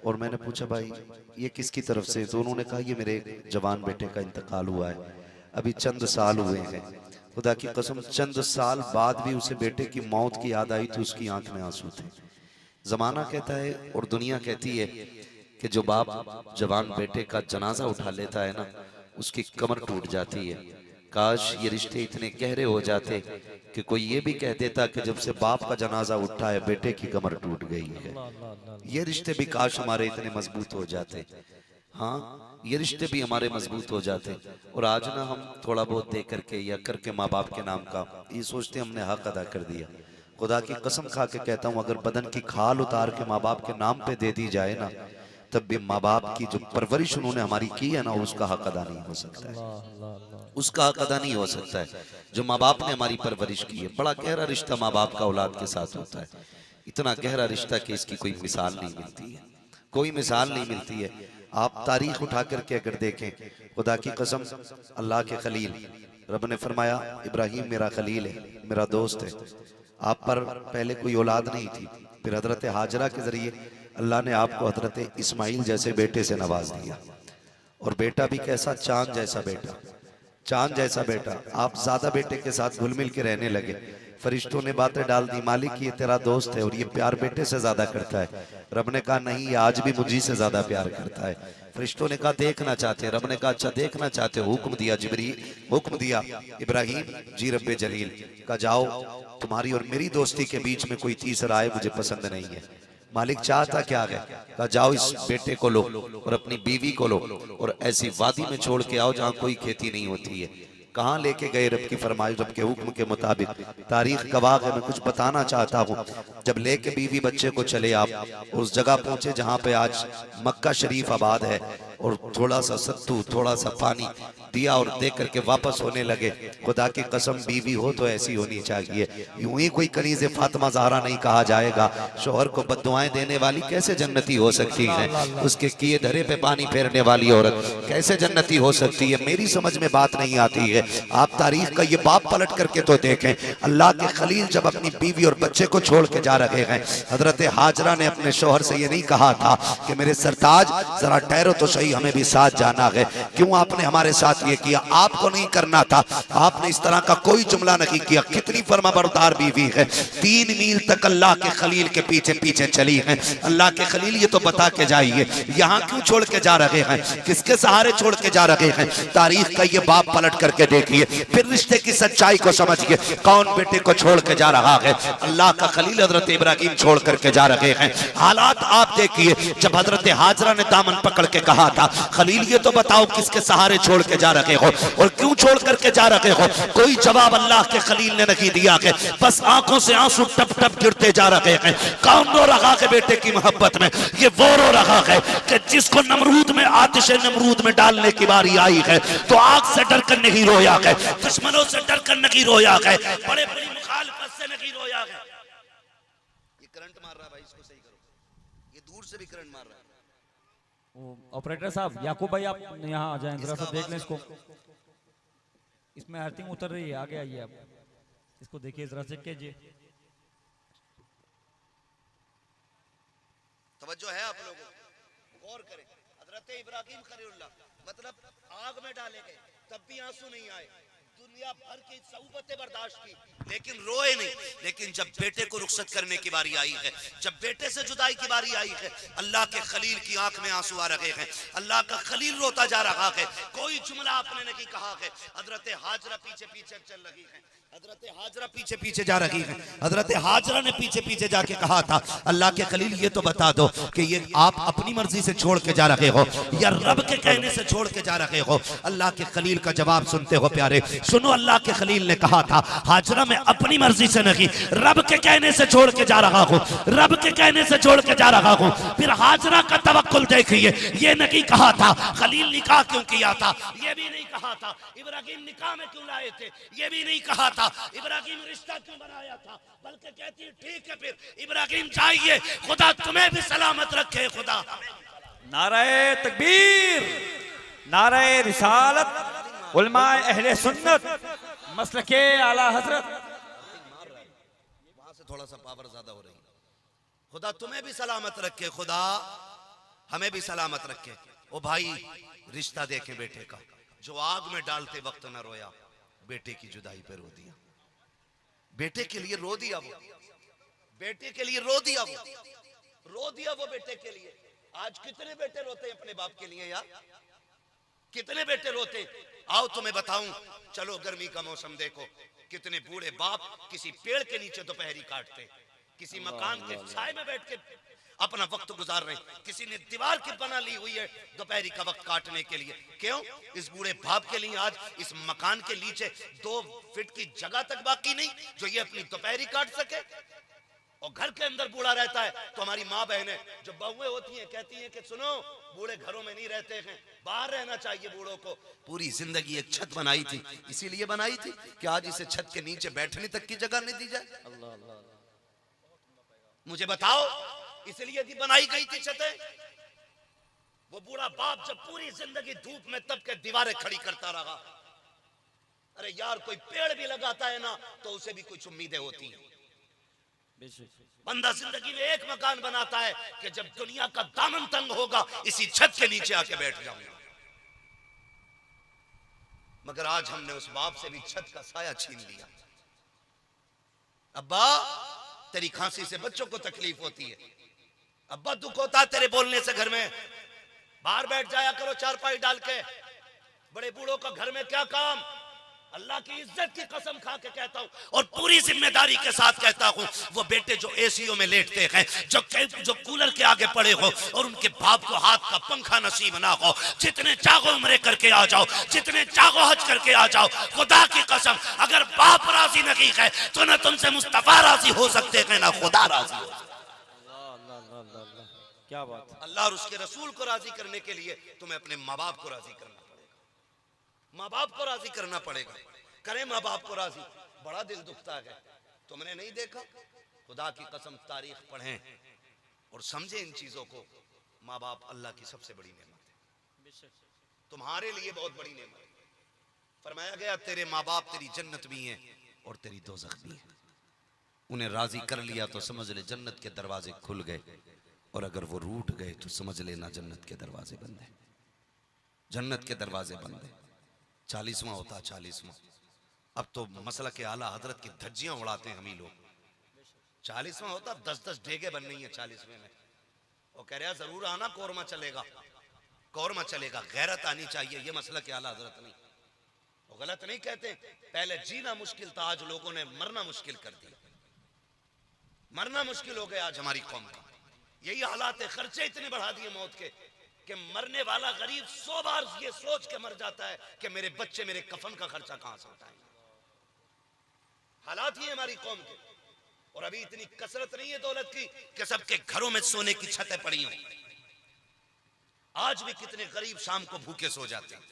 और मैंने पूछा भाई ये किसकी तरफ से? तो उन्होंने कहा ये मेरे जवान बेटे का इंतकाल हुआ है, अभी चंद साल हुए हैं। खुदा की कसम चंद साल बाद भी उसे बेटे की मौत की याद आई तो उसकी आंख में आंसू थे। जमाना कहता है और दुनिया कहती है कि जो बाप जवान बेटे का जनाजा उठा लेता है ना, उसकी कमर टूट जाती है। काश ये रिश्ते इतने गहरे हो जाते कि कोई ये भी कह देता कि जब से बाप का जनाजा उठा है बेटे की कमर टूट गई है। ये रिश्ते भी काश हमारे इतने मजबूत हो जाते। हाँ, ये रिश्ते भी हमारे मजबूत हो जाते। और आज ना हम थोड़ा बहुत दे करके या करके माँ बाप के नाम का ये सोचते हमने हक अदा कर दिया। खुदा की कसम खा के कहता हूँ अगर बदन की खाल उतार के माँ बाप के नाम पे दे दी जाए ना, तब भी माँ बाप की जो परवरिश उन्होंने हमारी की है ना, उसका हक अदा नहीं हो सकता है। उसका हक अदा नहीं हो सकता है जो माँ बाप ने हमारी परवरिश की है। बड़ा गहरा रिश्ता माँ बाप का औलाद के साथ होता है, इतना गहरा रिश्ता कि इसकी कोई मिसाल नहीं मिलती है, कोई मिसाल नहीं मिलती है। आप तारीख उठा करके अगर देखें, खुदा की कसम अल्लाह के खलील, रब ने फरमाया इब्राहिम मेरा खलील है, मेरा दोस्त है। आप पर पहले कोई औलाद नहीं थी, फिर हजरत हाजरा के जरिए अल्लाह ने आपको हजरत इस्माइल जैसे बेटे से नवाज दिया। और बेटा भी कैसा, चांद जैसा बेटा, चांद जैसा बेटा। आप ज्यादा बेटे के साथ घुल मिल के रहने लगे, फरिश्तों ने बातें डाल दी मालिक ये तेरा दोस्त है और ये प्यार बेटे से ज्यादा करता है। रब ने कहा नहीं, ये आज भी मुझी से ज्यादा प्यार करता है। फरिश्तों ने कहा देखना चाहते हैं, रब ने कहा अच्छा देखना चाहते हो, हुक्म दिया जिब्रील, हुक्म दिया इब्राहिम जी रब्बे जलील का जाओ, तुम्हारी और मेरी दोस्ती के बीच में कोई तीसरा आए मुझे पसंद नहीं है। मालिक चाहता क्या है? कहा जाओ इस बेटे को लो और अपनी बीवी को लो और ऐसी वादी में छोड़ के आओ जहां कोई खेती नहीं होती है। कहाँ लेके गए? रब की फरमाइश, रब के हुक्म के मुताबिक। तारीख गवाह है, मैं कुछ बताना चाहता हूँ। जब लेके बीवी बच्चे को चले आप उस जगह पहुंचे जहां पे आज मक्का शरीफ आबाद है, और थोड़ा सा सत्तू थोड़ा सा पानी दिया और दे करके वापस होने लगे। खुदा की कसम बीवी हो तो ऐसी होनी चाहिए, यूं ही कोई कनीज़े फातिमा ज़हरा नहीं कहा जाएगा। शोहर को बद्दुआएं देने वाली कैसे जन्नती हो सकती है? उसके किए धरे पे पानी फेरने वाली औरत कैसे जन्नती हो सकती है? मेरी समझ में बात नहीं आती है। आप तारीख का ये बाप पलट करके तो देखें, अल्लाह के खलील जब अपनी बीवी और बच्चे को छोड़ के जा रहे हैं, हजरत हाजरा ने अपने शोहर से ये नहीं कहा था कि मेरे सरताज जरा ठहरो तो सही, हमें भी साथ जाना है। क्यों आपने हमारे साथ ये किया? आपको नहीं करना था, आपने इस तरह का कोई जुमला नहीं किया। कितनी फर्माबरदार बीवी है, 3 मील तक अल्लाह के खलील के पीछे पीछे चली है। अल्लाह के खलील ये तो बता के जाइए यहाँ क्यों छोड़ के जा रहे हैं, किसके सहारे छोड़ के जा रहे हैं? तारीख का ये बाप पलट करके देखिए, फिर रिश्ते की सच्चाई को समझिए। कौन बेटे को छोड़ के जा रहा है? अल्लाह का खलील हजरत इब्राहिम छोड़ करके जा रहे हैं। हालात आप देखिए, जब हजरत हाजरा ने दामन पकड़ के कहा था खलील ये तो बताओ किसके सहारे छोड़ के जा रहे हो और क्यों छोड़ करके जा रहे हो? कोई जवाब अल्लाह के खलील ने नहीं दिया है, बस आंखों से आंसू टप टप गिरते जा रहे हैं। कौन रो रहा है बेटे की मोहब्बत में? ये वो रो रहा है कि जिसको नमरूद में आतिश नमरूद में डालने की बारी आई है तो आग से डर कर नहीं रोया है, दुश्मनों से डर कर नहीं रोया है, बड़े बड़ी मुखालिफत से नहीं रोया है। ये करंट मार रहा है भाई, इसको सही करो, ये दूर से भी करंट मार रहा है। ऑपरेटर साहब, याकूब भाई आप यहाँ आ जाएं, जरा सा देख लें इसको। इसमें अर्थिंग उतर रही है, आगे आइए आप, इसको देखिए जरा, चेक कीजिए। तवज्जो है आप लोगों को, गौर करें। हजरत इब्राहिम खलीलुल्लाह मतलब आग में डाले गए तब भी आंसू नहीं आए, दुनिया भर की सऊबतें बर्दाश्त की लेकिन रोए नहीं। लेकिन जब बेटे को रुखसत करने की बारी आई है, जब बेटे से जुदाई की बारी आई है, अल्लाह के खलील की आंख में आंसू आ रहे हैं, अल्लाह का खलील रोता जा रहा है। कोई जुमला आपने नहीं कहा है। हजरत हाजरा पीछे पीछे चल रही है, हजरत हाजरा पीछे पीछे जा रही है। हजरत हाजरा ने पीछे पीछे जाके कहा था अल्लाह के खलील ये तो बता दो कि ये आप अपनी मर्जी से छोड़ के जा रहे हो या रब के कहने से छोड़ के जा रहे हो? अल्लाह के खलील का जवाब सुनते हो प्यारे, सुनो। अल्लाह के खलील ने कहा था हाजरा मैं अपनी मर्जी से नहीं, रब के कहने से छोड़ के जा रहा हूँ, रब के कहने से छोड़ के जा रहा हूँ। फिर हाजरा का तवक्कुल देखिए, ये नहीं कहा था खलील निकाह क्यों किया था, ये भी नहीं कहा था इब्राहिम निकाह में क्यों लाए थे, ये भी नहीं कहा था इब्राहिम रिश्ता क्यों बनाया था, बल्कि कहती ठीक है फिर इब्राहिम चाहिए, खुदा तुम्हें भी सलामत रखे। खुदा नाराए तकबीर, नाराए रिसालत, उलमाए अहले सुन्नत, मसलके आला हजरत। वहां से थोड़ा सा पावर ज्यादा हो रही है। खुदा तुम्हें भी सलामत रखे। खुदा हमें भी सलामत रखे। ओ भाई, रिश्ता देखे बेटे का, जो आग में डालते वक्त न रोया, बेटे की जुदाई पे रो दिया। बेटे के लिए रो दिया वो, बेटे के लिए रो दिया वो, रो दिया वो बेटे के लिए। आज कितने बेटे रोते हैं अपने बाप के लिए यार, कितने बेटे रोते। आओ तुम्हें बताऊं, चलो गर्मी का मौसम देखो, कितने बूढ़े बाप किसी पेड़ के नीचे दोपहरी काटते, किसी मकान के छाए में बैठ के अपना वक्त गुजार रहे, किसी ने दीवार की बना ली हुई है दोपहरी का वक्त काटने के लिए। क्यों? इस बूढ़े बाप के लिए आज इस मकान के नीचे 2 फीट की जगह तक बाकी नहीं जो ये अपनी दोपहरी काट सके। और घर के अंदर बूढ़ा रहता है तो हमारी माँ बहनें जो बहुएं होती हैं कहती हैं कि सुनो, बूढ़े घरों में नहीं रहते हैं, बाहर रहना चाहिए बूढ़ों को। पूरी जिंदगी एक छत बनाई थी, इसीलिए बनाई थी कि आज इसे छत के नीचे बैठने तक की जगह नहीं दी जाए। अल्लाह अल्लाह, मुझे बताओ, इसलिए भी बनाई गई थी छतें। वो बूढ़ा बाप जब पूरी जिंदगी धूप में तप के दीवारें खड़ी करता रहा, अरे यार कोई पेड़ भी लगाता है ना तो उसे भी कुछ उम्मीदें होती हैं। बंदा जिंदगी में एक मकान बनाता है कि जब दुनिया का दामन तंग होगा इसी छत के नीचे आके बैठ जाऊंगा। मगर आज हमने उस बाप से भी छत का साया छीन लिया। अब्बा, तेरी खांसी से बच्चों को तकलीफ होती है, अब्बा दुख होता है तेरे बोलने से घर में, बाहर बैठ जाया करो चारपाई डाल के, बड़े बूढ़ों का घर में क्या काम। अल्लाह की इज्जत की कसम खा के कहता हूं और पूरी जिम्मेदारी के साथ कहता हूं, वो बेटे जो एसीओ में लेटते हैं, जो कूलर के आगे पड़े हो और उनके बाप को हाथ का पंखा नसीब ना हो, जितने चाहो उम्रे करके आ जाओ, जितने चाहो हज करके आ जाओ, खुदा की कसम अगर बाप राजी नहीं है तो ना तुमसे मुस्तफा राजी हो सकते हैं ना खुदा राजी हो। क्या बात। अल्लाह और उसके रसूल को राजी करने के लिए तुम्हें अपने माँ बाप को राजी करना पड़ेगा, माँ बाप को राजी करना पड़ेगा। करें माँ बाप को राजी, बड़ा दिल दुखता है। तुमने नहीं देखा, खुदा की कसम तारीख पढ़ें और समझे इन चीजों को। माँ बाप अल्लाह की सबसे बड़ी नेमत है, तुम्हारे लिए बहुत बड़ी नेमत है। फरमाया गया तेरे माँ बाप तेरी जन्नत भी हैं और तेरी दोज़ख भी है। उन्हें राजी कर लिया तो समझ ले जन्नत के दरवाजे खुल गए, और अगर वो रूठ गए तो समझ लेना जन्नत के दरवाजे बंद है, जन्नत के दरवाजे बंद है। 40वां होता 40वां, अब तो मसला के आला हजरत की धज्जियां उड़ाते हैं हम ही लोग। 40वां होता 10-10 डेगे बन रही है 40वें में। वो कह रहा जरूर आना, कोरमा चलेगा, कोरमा चलेगा, गैरत आनी चाहिए, ये मसला के आला हजरत नहीं। वो गलत नहीं कहते, पहले जीना मुश्किल था, आज लोगों ने मरना मुश्किल कर दिया, मरना मुश्किल हो गया आज हमारी कौम का। यही हालात है, खर्चे इतने बढ़ा दिए मौत के कि मरने वाला गरीब 100 बार ये सोच के मर जाता है कि मेरे बच्चे मेरे कफन का खर्चा कहां से उठाएंगे। हालात ही हमारी कौम के। और अभी इतनी कसरत नहीं है दौलत की कि सबके घरों में सोने की छतें पड़ी हों। आज भी कितने गरीब शाम को भूखे सो जाते हैं।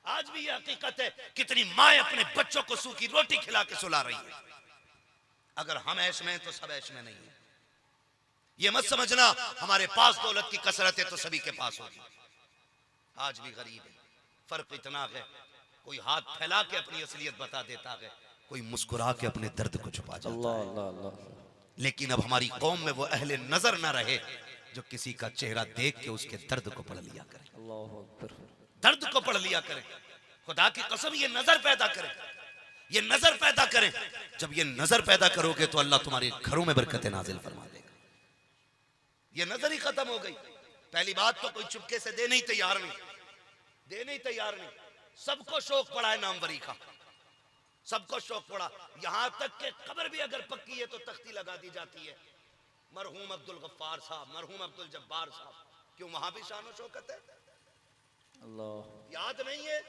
आज भी ये हकीकत है, कितनी माँ अपने बच्चों को सूखी रोटी खिला के सुला रही है। अगर हम ऐश में तो सब ऐश में नहीं है। ये मत समझना हमारे पास दौलत की कसरत है तो सभी के पास होगी। आज भी गरीब है, फर्क इतना है, कोई हाथ फैला के अपनी असलियत बता देता है, कोई मुस्कुरा के अपने दर्द को छुपा जाता है। लेकिन अब हमारी कौम में वो अहले नजर ना रहे जो किसी का चेहरा देख के उसके दर्द को पढ़ लिया करे, दर्द को पढ़ लिया करे। खुदा की कसम ये नजर पैदा करे, ये नजर पैदा करें। जब ये नजर पैदा करोगे तो अल्लाह तुम्हारे घरों में बरकतें नाजिल फरमा देगा। ये नजर ही खत्म हो गई। पहली बात तो कोई चुपके से दे नहीं तैयार नहीं, दे नहीं तैयार नहीं। सबको शौक पड़ा है नामवरी का, सबको शौक पड़ा। यहां तक कि कब्र भी अगर पक्की है तो तख्ती लगा दी जाती है, मरहूम अब्दुल गफ्फार साहब, मरहूम अब्दुल जब्बार साहब। क्यों? वहां भी शान शौकत है। अल्लाह याद नहीं है?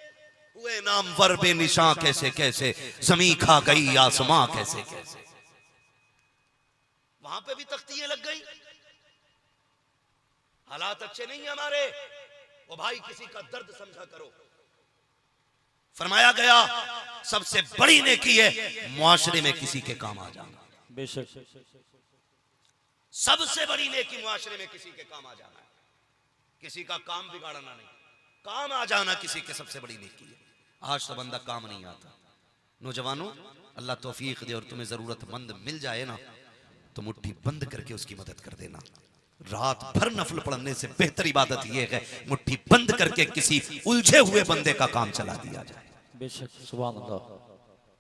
हुए नामवर बेनिशां कैसे कैसे, जमी खा गई आसमां कैसे कैसे। वहां पे भी तख्तियां लग गई। हालात अच्छे नहीं है हमारे। वो भाई किसी का दर्द समझा करो। फरमाया गया सबसे बड़ी नेकी है मुआशरे में किसी के काम आ जाना। बेशक सबसे बड़ी नेकी मुआशरे में किसी के काम आ जाना है, किसी का काम बिगाड़ना नहीं, काम आ जाना किसी के सबसे बड़ी नेकी है। आज तो बंदा काम नहीं आता। नौजवानों, अल्लाह तौफीक दे और तुम्हें जरूरतमंद मिल जाए ना तो मुट्ठी बंद करके उसकी मदद कर देना। रात भर नफल पढ़ने से बेहतर इबादत यह है मुट्ठी बंद करके किसी उलझे हुए बंदे का काम चला दिया जाए। बेशक, सुभान अल्लाह।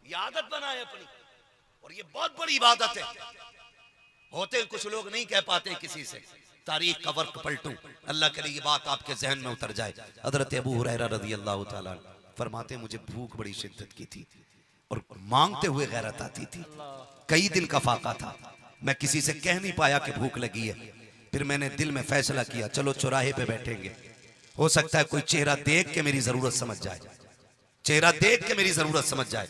ये आदत बनाए अपनी, और ये बहुत बड़ी इबादत है। होते कुछ लोग नहीं कह पाते किसी से, तारीख का वर्क पलटूं, अल्लाह करे ये बात आपके जहन में उतर जाए। हजरत अबू हुरैरा रज़ी अल्लाह ताला फरमाते मुझे भूख बड़ी शिद्दत की थी और मांगते हुए गैरत आती थी। कई दिन का फाका था, मैं किसी से कह नहीं पाया कि भूख लगी है। फिर मैंने दिल में फैसला किया चलो चौराहे पे बैठेंगे, हो सकता है कोई चेहरा देख के मेरी जरूरत समझ जाए, चेहरा देख के मेरी जरूरत समझ जाए।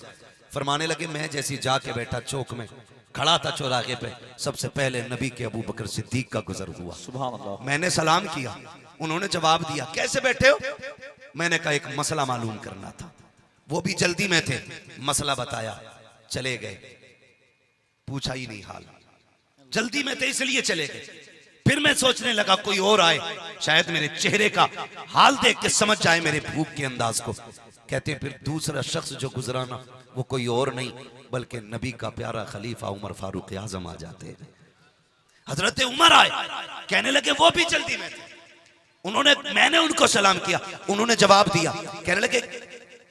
फरमाने लगे मैं जैसी जाके बैठा चौक में खड़ा था चौराहे पे, सबसे पहले नबी के अबू बकर सिद्दीक का गुजर हुआ। सुभान अल्लाह। मैंने सलाम किया, उन्होंने जवाब दिया कैसे बैठे हो। मैंने कहा एक मसला मालूम करना था। वो भी जल्दी में थे, मसला बताया, चले गए, पूछा ही नहीं हाल, जल्दी में थे इसलिए चले गए। फिर मैं सोचने लगा कोई और आए, शायद मेरे चेहरे का हाल देख के समझ जाए मेरे भूख के अंदाज को। कहते फिर दूसरा शख्स जो गुजरा ना वो कोई और नहीं बल्कि नबी का प्यारा खलीफा उमर फारूक आजम आ जाते हैं। हजरत उमर आए, कहने लगे वो भी जल्दी में थे। मैंने उनको सलाम किया, उन्होंने जवाब दिया, कहने लगे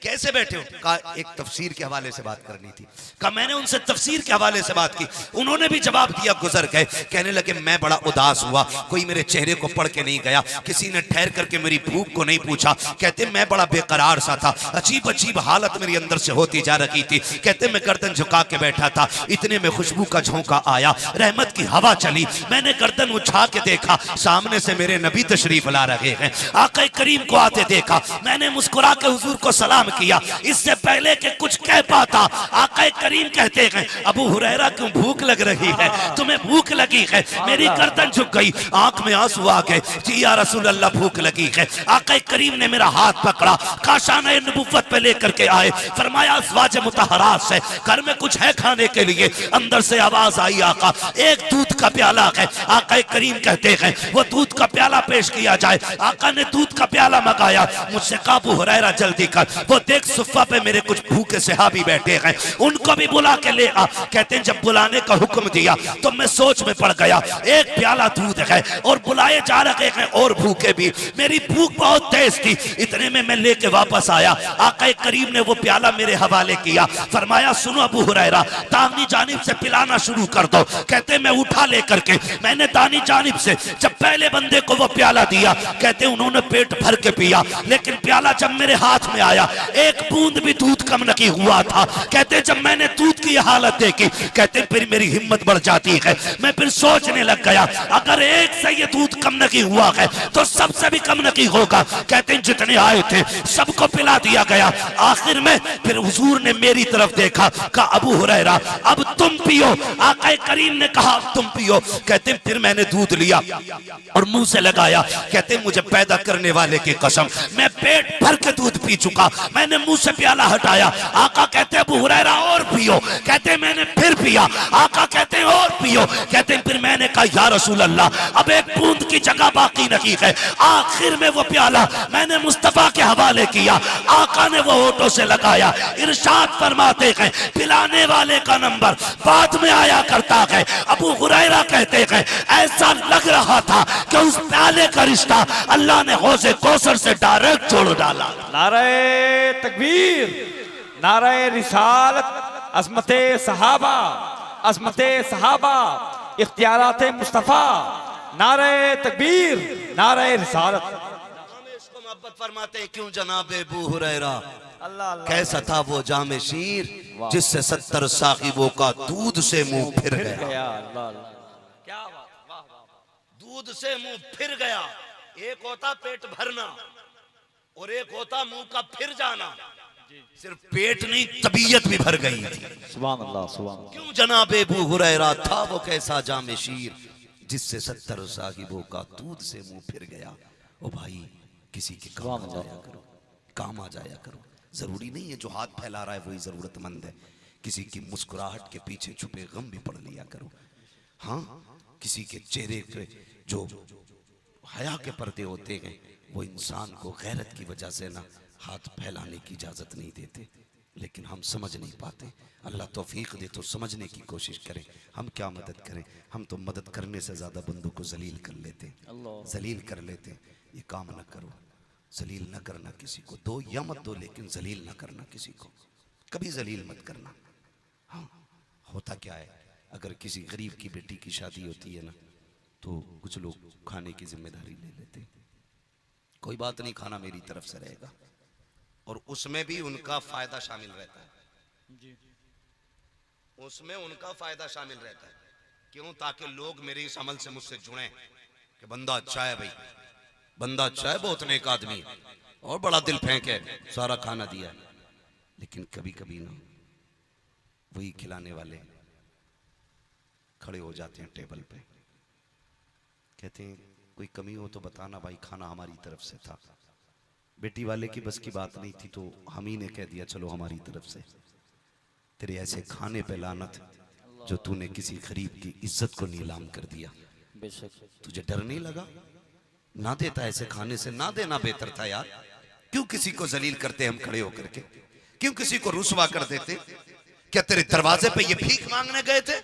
कैसे बैठे हो। कहा एक तफसीर के हवाले से बात करनी थी। कहा मैंने उनसे तफसीर के हवाले से बात की, उन्होंने भी जवाब दिया, गुजर गए। कहने लगे मैं बड़ा उदास हुआ, कोई मेरे चेहरे को पढ़ के नहीं गया, किसी ने ठहर करके मेरी भूख को नहीं पूछा। कहते मैं बड़ा बेकरार सा था, अजीब अजीब हालत मेरी अंदर से होती जा रही थी। कहते मैं गर्दन झुका के बैठा था, इतने में खुशबू का झोंका आया, रहमत की हवा चली, मैंने गर्दन उठा के देखा, सामने से मेरे नबी तशरीफ ला रहे हैं। आका करीम को आते देखा, मैंने मुस्कुरा के हुजूर को सलाम किया। इससे पहले कि कुछ कह पाता आका करीम कहते हैं अबू हुरैरा क्यों भूख लग रही है, तुम्हें भूख लगी है। मेरी गर्दन झुक गई, आंख में आंसू आ गए, जी या रसूल अल्लाह भूख लगी है। आका करीम ने मेरा हाथ पकड़ा, काशाने नबुव्वत पे लेकर के आए, फरमाया अज़वाज मुतहरात से घर में कुछ है खाने के लिए। अंदर से आवाज आई आका एक दूध का प्याला है। आका करीम कहते हैं वो दूध का प्याला पेश किया जाए। आका ने दूध का प्याला मंगाया, मुझसे कहा अबू हुरैरा जल्दी कर, वो देख सुफ़ा पे मेरे कुछ भूखे सहाबी बैठे हैं, उनको भी बुला के ले आ। कहते हैं जब बुलाने का हुक्म दिया तो मैं सोच में पड़ गया, एक प्याला दूध है और बुलाए जा रहे हैं और भूखे भी, मेरी भूख बहुत तेज थी। इतने में मैं लेके वापस आया, आका करीम ने वो प्याला मेरे हवाले किया, फरमाया सुनो अबू हुरैरा दाहिनी जानिब से पिलाना शुरू कर दो। कहते मैं उठा लेकर के मैंने दाहिनी जानिब से जब पहले बंदे को वो प्याला दिया, कहते उन्होंने पेट भर के पिया, लेकिन प्याला जब मेरे हाथ में आया एक बूंद भी दूध कम नहीं हुआ था। कहते जब मैंने दूध की हालत देखी, कहते फिर मेरी हिम्मत बढ़ जाती है, मैं फिर सोचने लग गया अगर एक से ये दूध कम नहीं हुआ है तो सबसे भी कम नहीं होगा। कहते जितने आए थे सबको पिला दिया गया। आखिर में फिर हुजूर ने मेरी तरफ देखा, कहा अबू हुरैरा अब तुम पियो। आका करीम ने कहा तुम पियो। कहते फिर मैंने दूध लिया और मुंह से लगाया। कहते मुझे पैदा करने वाले की कसम मैं पेट भर के दूध पी चुका। मैंने मुंह से प्याला हटाया, आका कहते अबू हुरैरा और पियो। कहते मैंने फिर पिया, आका कहते और पियो। कहते फिर मैंने कहा या रसूल अल्लाह अब एक बूंद की जगह बाकी नहीं है। आखिर में वो प्याला मैंने मुस्तफा के हवाले किया, आका ने वो होठों से लगाया। इरशाद फरमाते हैं पिलाने वाले का नंबर बाद में आया करता है। अबू हुरैरा कहते हैं ऐसा लग रहा था कि उस प्याले का रिश्ता अल्लाह ने हौज़े कौसर से डायरेक्ट जोड़ डाला। नारे तकबीर, नारे रिसालत, अज़मते सहाबा, अज़मते सहाबा, इख्तियारात मुस्तफ़ा, नारे तकबीर, नारे रिसालत। इसको मोहब्बत फरमाते हैं क्यों जनाब अबू हुरैरा। अल्लाह अल्लाह। कैसा था वो जामे शीर जिससे 70 साहिबों का दूध से मुंह फिर गया। अल्लाह अल्लाह। क्या बात, वाह वाह, दूध से मुंह फिर गया। एक होता पेट भरना और एक होता मुंह का फिर जाना। सिर्फ पेट नहीं तबीयत भी भर गई थी। सुभान अल्लाह, सुभान अल्लाह। क्यों जनाब अबू हुरैरा था वो कैसा जामे शीर जिससे 70 साहिबों का दूध से मुंह फिर गया। ओ भाई किसी के काम आ जाया करो, काम आ जाया करो। जरूरी नहीं है जो हाथ फैला रहा है वही जरूरतमंद है। किसी की मुस्कुराहट के पीछे छुपे गम भी पढ़ लिया करो। हाँ किसी के चेहरे पे जो हया के पर्दे होते हैं वो इंसान को गैरत की वजह से ना हाथ फैलाने की इजाजत नहीं देते। लेकिन हम समझ नहीं पाते। अल्लाह तौफीक दे तो समझने की कोशिश करें। हम क्या मदद करें, हम तो मदद करने से ज़्यादा बंदों को जलील कर लेते हैं, जलील कर लेते हैं। ये काम ना करो, जलील ना करना किसी को, दो या मत दो लेकिन जलील ना करना किसी को, कभी जलील मत करना। हाँ, होता क्या है, अगर किसी गरीब की बेटी की शादी होती है ना, तो कुछ लोग खाने की जिम्मेदारी ले लेते, कोई बात नहीं खाना मेरी तरफ से रहेगा, और उसमें भी उनका फायदा शामिल रहता है जी। उसमें उनका फायदा शामिल रहता है। क्यों? ताकि लोग मेरे इस अमल से मुझसे जुड़े कि बंदा अच्छा है भाई, बंदा अच्छा है, बहुत नेक आदमी है, और बड़ा दिल फेंक है, सारा खाना दिया। लेकिन कभी कभी ना वही खिलाने वाले खड़े हो जाते हैं टेबल पे, कहते हैं कोई कमी हो तो बताना भाई, खाना हमारी तरफ से था। बेटी वाले की बस की बात नहीं थी तो हम ही ने कह दिया चलो हमारी तरफ से। तेरे ऐसे खाने पे लानत जो तूने किसी गरीब की इज्जत को नीलाम कर दिया। तुझे डर नहीं लगा? ना देता ऐसे खाने से, ना देना बेहतर था यार। क्यों किसी को जलील करते हम खड़े होकर के, क्यों किसी को रुसवा कर देते? क्या तेरे दरवाजे पे ये भीख मांगने गए थे?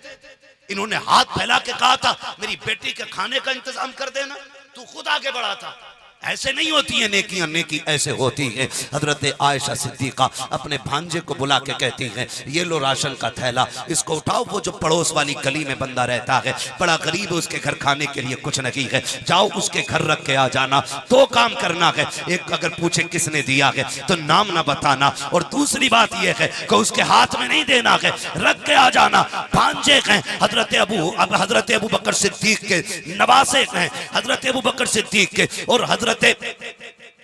इन्होंने हाथ फैला के कहा था मेरी बेटी के खाने का इंतजाम कर देना, तू खुद आगे बढ़ा था। ऐसे नहीं होती है नेकियां, नेकी ऐसे होती है। हजरत आयशा सिद्दीका अपने भांजे को बुला के कहती हैं ये लो राशन का थैला, इसको उठाओ, वो जो पड़ोस वाली गली में बंदा रहता है, बड़ा गरीब है, उसके घर खाने के लिए कुछ नहीं है, जाओ उसके घर रख के आ जाना। दो काम करना है, एक अगर पूछे किसने दिया है तो नाम ना बताना, और दूसरी बात यह है कि उसके हाथ में नहीं देना है, रख के आ जाना। भांजे हैं हजरत अबू बकर सिद्दीक के नवासे हैं, हजरत अबू बकर सिद्दीक के, और हजरत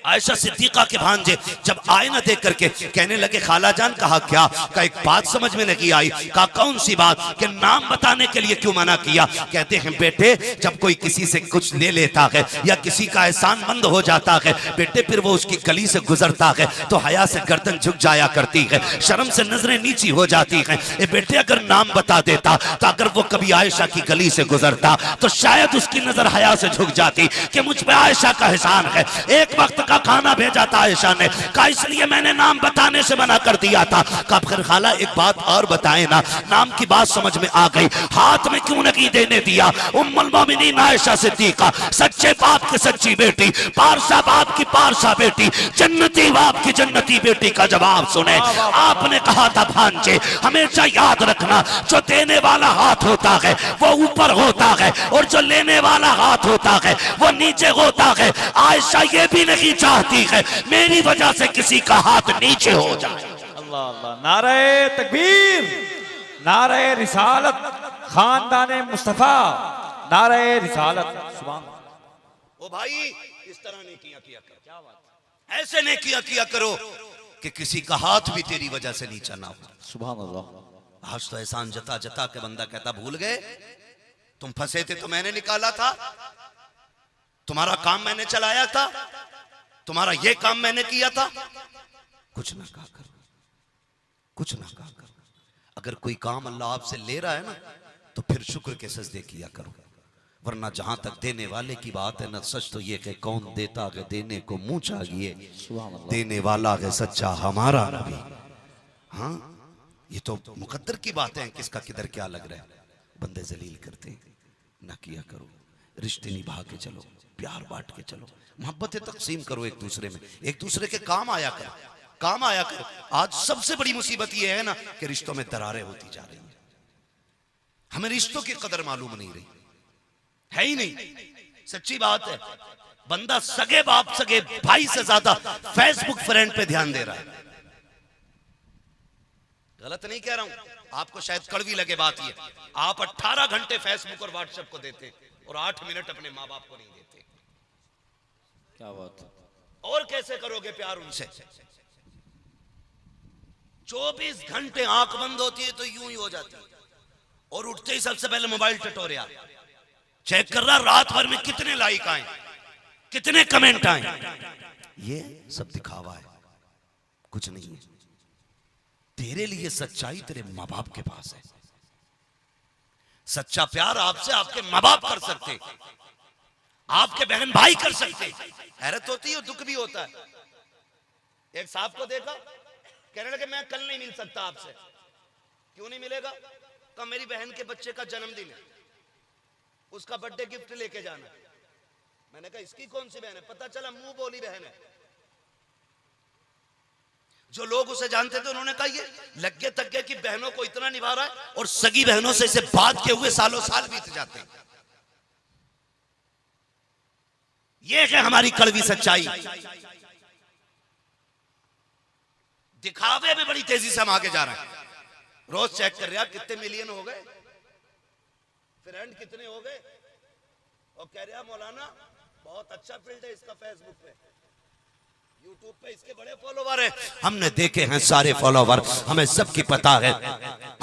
आयशा सिद्दीका के भांजे जब आए ना देख करके कहने लगे खाला जान कहा क्या? का एक बात समझ में नहीं आई। कहा कौन सी बात? कि नाम बताने के लिए क्यों मना किया? कहते हैं बेटे जब कोई किसी से कुछ ले लेता है या किसी का एहसान मंद हो जाता है बेटे, फिर वो उसकी गली से गुजरता है तो हया से गर्दन झुक जाया करती है, शर्म से नजरें नीची हो जाती हैं। ए बेटे अगर नाम बता देता तो अगर वो कभी आयशा की गली से गुजरता तो शायद उसकी नजर हया से झुक जाती कि मुझ पे आयशा का एहसान है। एक वक्त का खाना भेजा था आयशा ने, कहा इसलिए मैंने नाम बताने से मना कर दिया था। कहा फिर खाला एक बात और बताए ना, नाम की बात समझ में आ गई, हाथ में क्यों नहीं देने दिया? उम्मुल मोमिनीन आयशा सिद्दीका, सच्चे बाप की सच्ची बेटी, पारसा बाप की पारसा बेटी, जन्नती बाप की जन्नती बेटी का जवाब सुने। आपने कहा था भांजे हमेशा याद रखना, जो देने वाला हाथ होता है वो ऊपर होता है, और जो लेने वाला हाथ होता है वो नीचे होता है। आयशा ये भी नहीं चाहती है मेरी वजह से किसी का हाथ नीचे हो जाए। अल्लाह अल्लाह, नारे तकबीर, नारे रिसालत, खानदाने मुस्तफा, नारे रिसालत। सुभान। ओ भाई इस तरह ने किया करो, क्या बात, ऐसे ने किया करो कि किसी का हाथ भी तेरी वजह से नीचा ना हो। सुभान अल्लाह। आज तो एहसान जता जता के बंदा कहता भूल गए, तुम फंसे थे तो मैंने निकाला था, तुम्हारा काम मैंने चलाया था, तुम्हारा ये काम मैंने किया था। कुछ ना कहा करो, कुछ ना कहा करो। अगर कोई काम अल्लाह आपसे ले रहा है ना तो फिर शुक्र के सजदे किया करो, वरना जहां तक देने वाले की बात है ना, सच तो ये कि कौन देता है देने को मुंह चाहिए, देने वाला है सच्चा हमारा नबी। हाँ ये तो मुकद्दर की बात है, किसका किधर क्या लग रहा है। बंदे जलील करते ना किया करो, रिश्ते निभा के चलो, प्यार बांट के चलो, मोहब्बतें तकसीम करो एक दूसरे में, एक दूसरे के काम आया करो, काम आया करो। आज सबसे बड़ी मुसीबत यह है ना कि रिश्तों में दरारें होती जा रही हैं, हमें रिश्तों की कदर मालूम नहीं रही है ही नहीं। सच्ची बात है, बंदा सगे बाप सगे भाई से ज्यादा फेसबुक फ्रेंड पे ध्यान दे रहा है। गलत नहीं कह रहा हूं, आपको शायद कड़वी लगे बात ये, आप 18 घंटे फेसबुक और व्हाट्सएप को देते और 8 मिनट अपने माँ बाप को नहीं देते। क्या बात, और कैसे करोगे प्यार उनसे? 24 घंटे आंख बंद होती है तो यूं ही हो जाती है, और उठते ही सबसे पहले मोबाइल टटोरिया चेक कर रहा रात भर में कितने लाइक आए, कितने कमेंट आए। ये सब दिखावा है, कुछ नहीं है। तेरे लिए सच्चाई तेरे माँ बाप के पास है। सच्चा प्यार आपसे आपके माँ बाप कर सकते, आपके बहन भाई कर सकते। हैरत होती है, दुख भी होता है। एक साहब को देखा, कहने लगे मैं कल नहीं मिल सकता आपसे। क्यों नहीं मिलेगा? कहा मेरी बहन के बच्चे का जन्मदिन है, उसका बर्थडे गिफ्ट लेके जाना। मैंने कहा इसकी कौन सी बहन है? पता चला मुंह बोली बहन है। जो लोग उसे जानते थे उन्होंने कहा ये लग्गे तग्गे की बहनों को इतना निभा रहा है और सगी बहनों से इसे बात के हुए सालों साल बीत जाते हैं। ये है हमारी कड़वी सच्चाई। दिखावे में बड़ी तेजी से हम आगे जा रहे हैं। रोज चेक कर रहा कितने मिलियन हो गए, फ्रेंड कितने हो गए, और कह रहा मौलाना बहुत अच्छा फील्ड है इसका, फेसबुक पे यूट्यूब पे इसके बड़े फॉलोवर हैं। हमने देखे हैं सारे फॉलोवर, हमें सबकी पता है,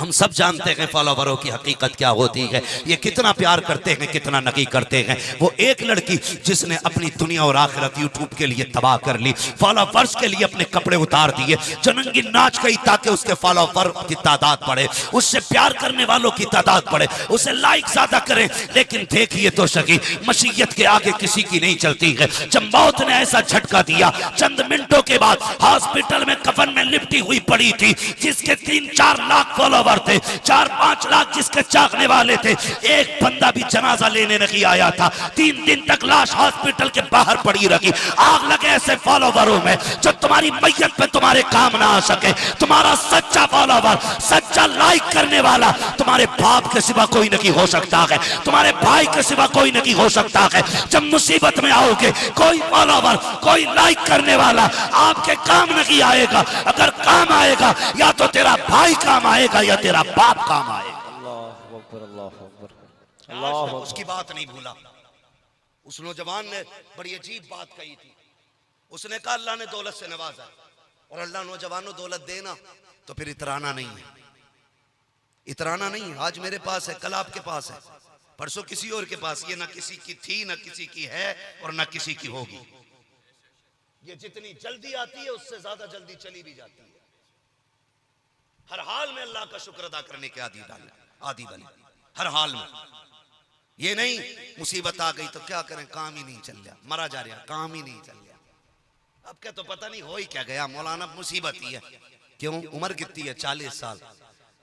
हम सब जानते हैं फॉलोवरों की हकीकत क्या होती है, ये कितना प्यार करते हैं, कितना नकी करते हैं। वो एक लड़की जिसने अपनी दुनिया और आखिरत यूट्यूब के लिए तबाह कर ली, फॉलोवर्स के लिए अपने कपड़े उतार दिए, जनंगी नाच गई ताकि उसके फॉलोवर की तादाद बढ़े, उससे प्यार करने वालों की तादाद बढ़े, उसे लाइक ज्यादा करें। लेकिन देखिए तो सही, मशीयत के आगे किसी की नहीं चलती है। जब मौत ने ऐसा झटका दिया, चंद मिनटों के बाद हॉस्पिटल में कफन में लिपटी हुई पड़ी थी, जिसके 3-4 लाख फॉलोवर थे, 4-5 लाख जिसके चाहने वाले थे, एक बंदा भी जनाजा लेने नहीं आया था। 3 दिन तक लाश हॉस्पिटल के बाहर पड़ी रही। आग लगे ऐसे फॉलोवरों में जो तुम्हारी मैयत पे तुम्हारे काम ना आ सके। तुम्हारा सच्चा फॉलोवर, सच्चा लाइक करने वाला तुम्हारे बाप के सिवा कोई नहीं हो सकता है, तुम्हारे भाई के सिवा कोई नहीं हो सकता है। जब मुसीबत में आओगे, कोई फॉलोवर, कोई लाइक करने वाला आपके काम नहीं आएगा। अगर काम आएगा या तो तेरा भाई काम आएगा या तेरा बाप काम आएगा। अल्लाह अकबर, अल्लाह अकबर, अल्लाह अकबर। उसकी बात नहीं भूला। उस नौजवान ने बड़ी अजीब बात कही थी। उसने कहा अल्लाह ने दौलत से नवाजा, और अल्लाह नौजवानों दौलत देना तो फिर इतराना नहीं है, इतराना नहीं। आज मेरे पास है, कल आपके पास है, परसों किसी और के पास। ये ना किसी की थी, ना किसी की है, और ना किसी की होगी। ये जितनी जल्दी आती है उससे ज्यादा जल्दी चली भी जाती है। हर हाल में अल्लाह का शुक्र अदा करने के आदी बने, हर हाल में। ये नहीं मुसीबत आ गई तो क्या करें, काम ही नहीं चल रहा, मरा जा रहा, काम ही नहीं चल रहा। अब क्या तो पता नहीं हो ही क्या गया मौलाना, मुसीबत ही है। क्यों? उम्र कितनी है? 40 साल।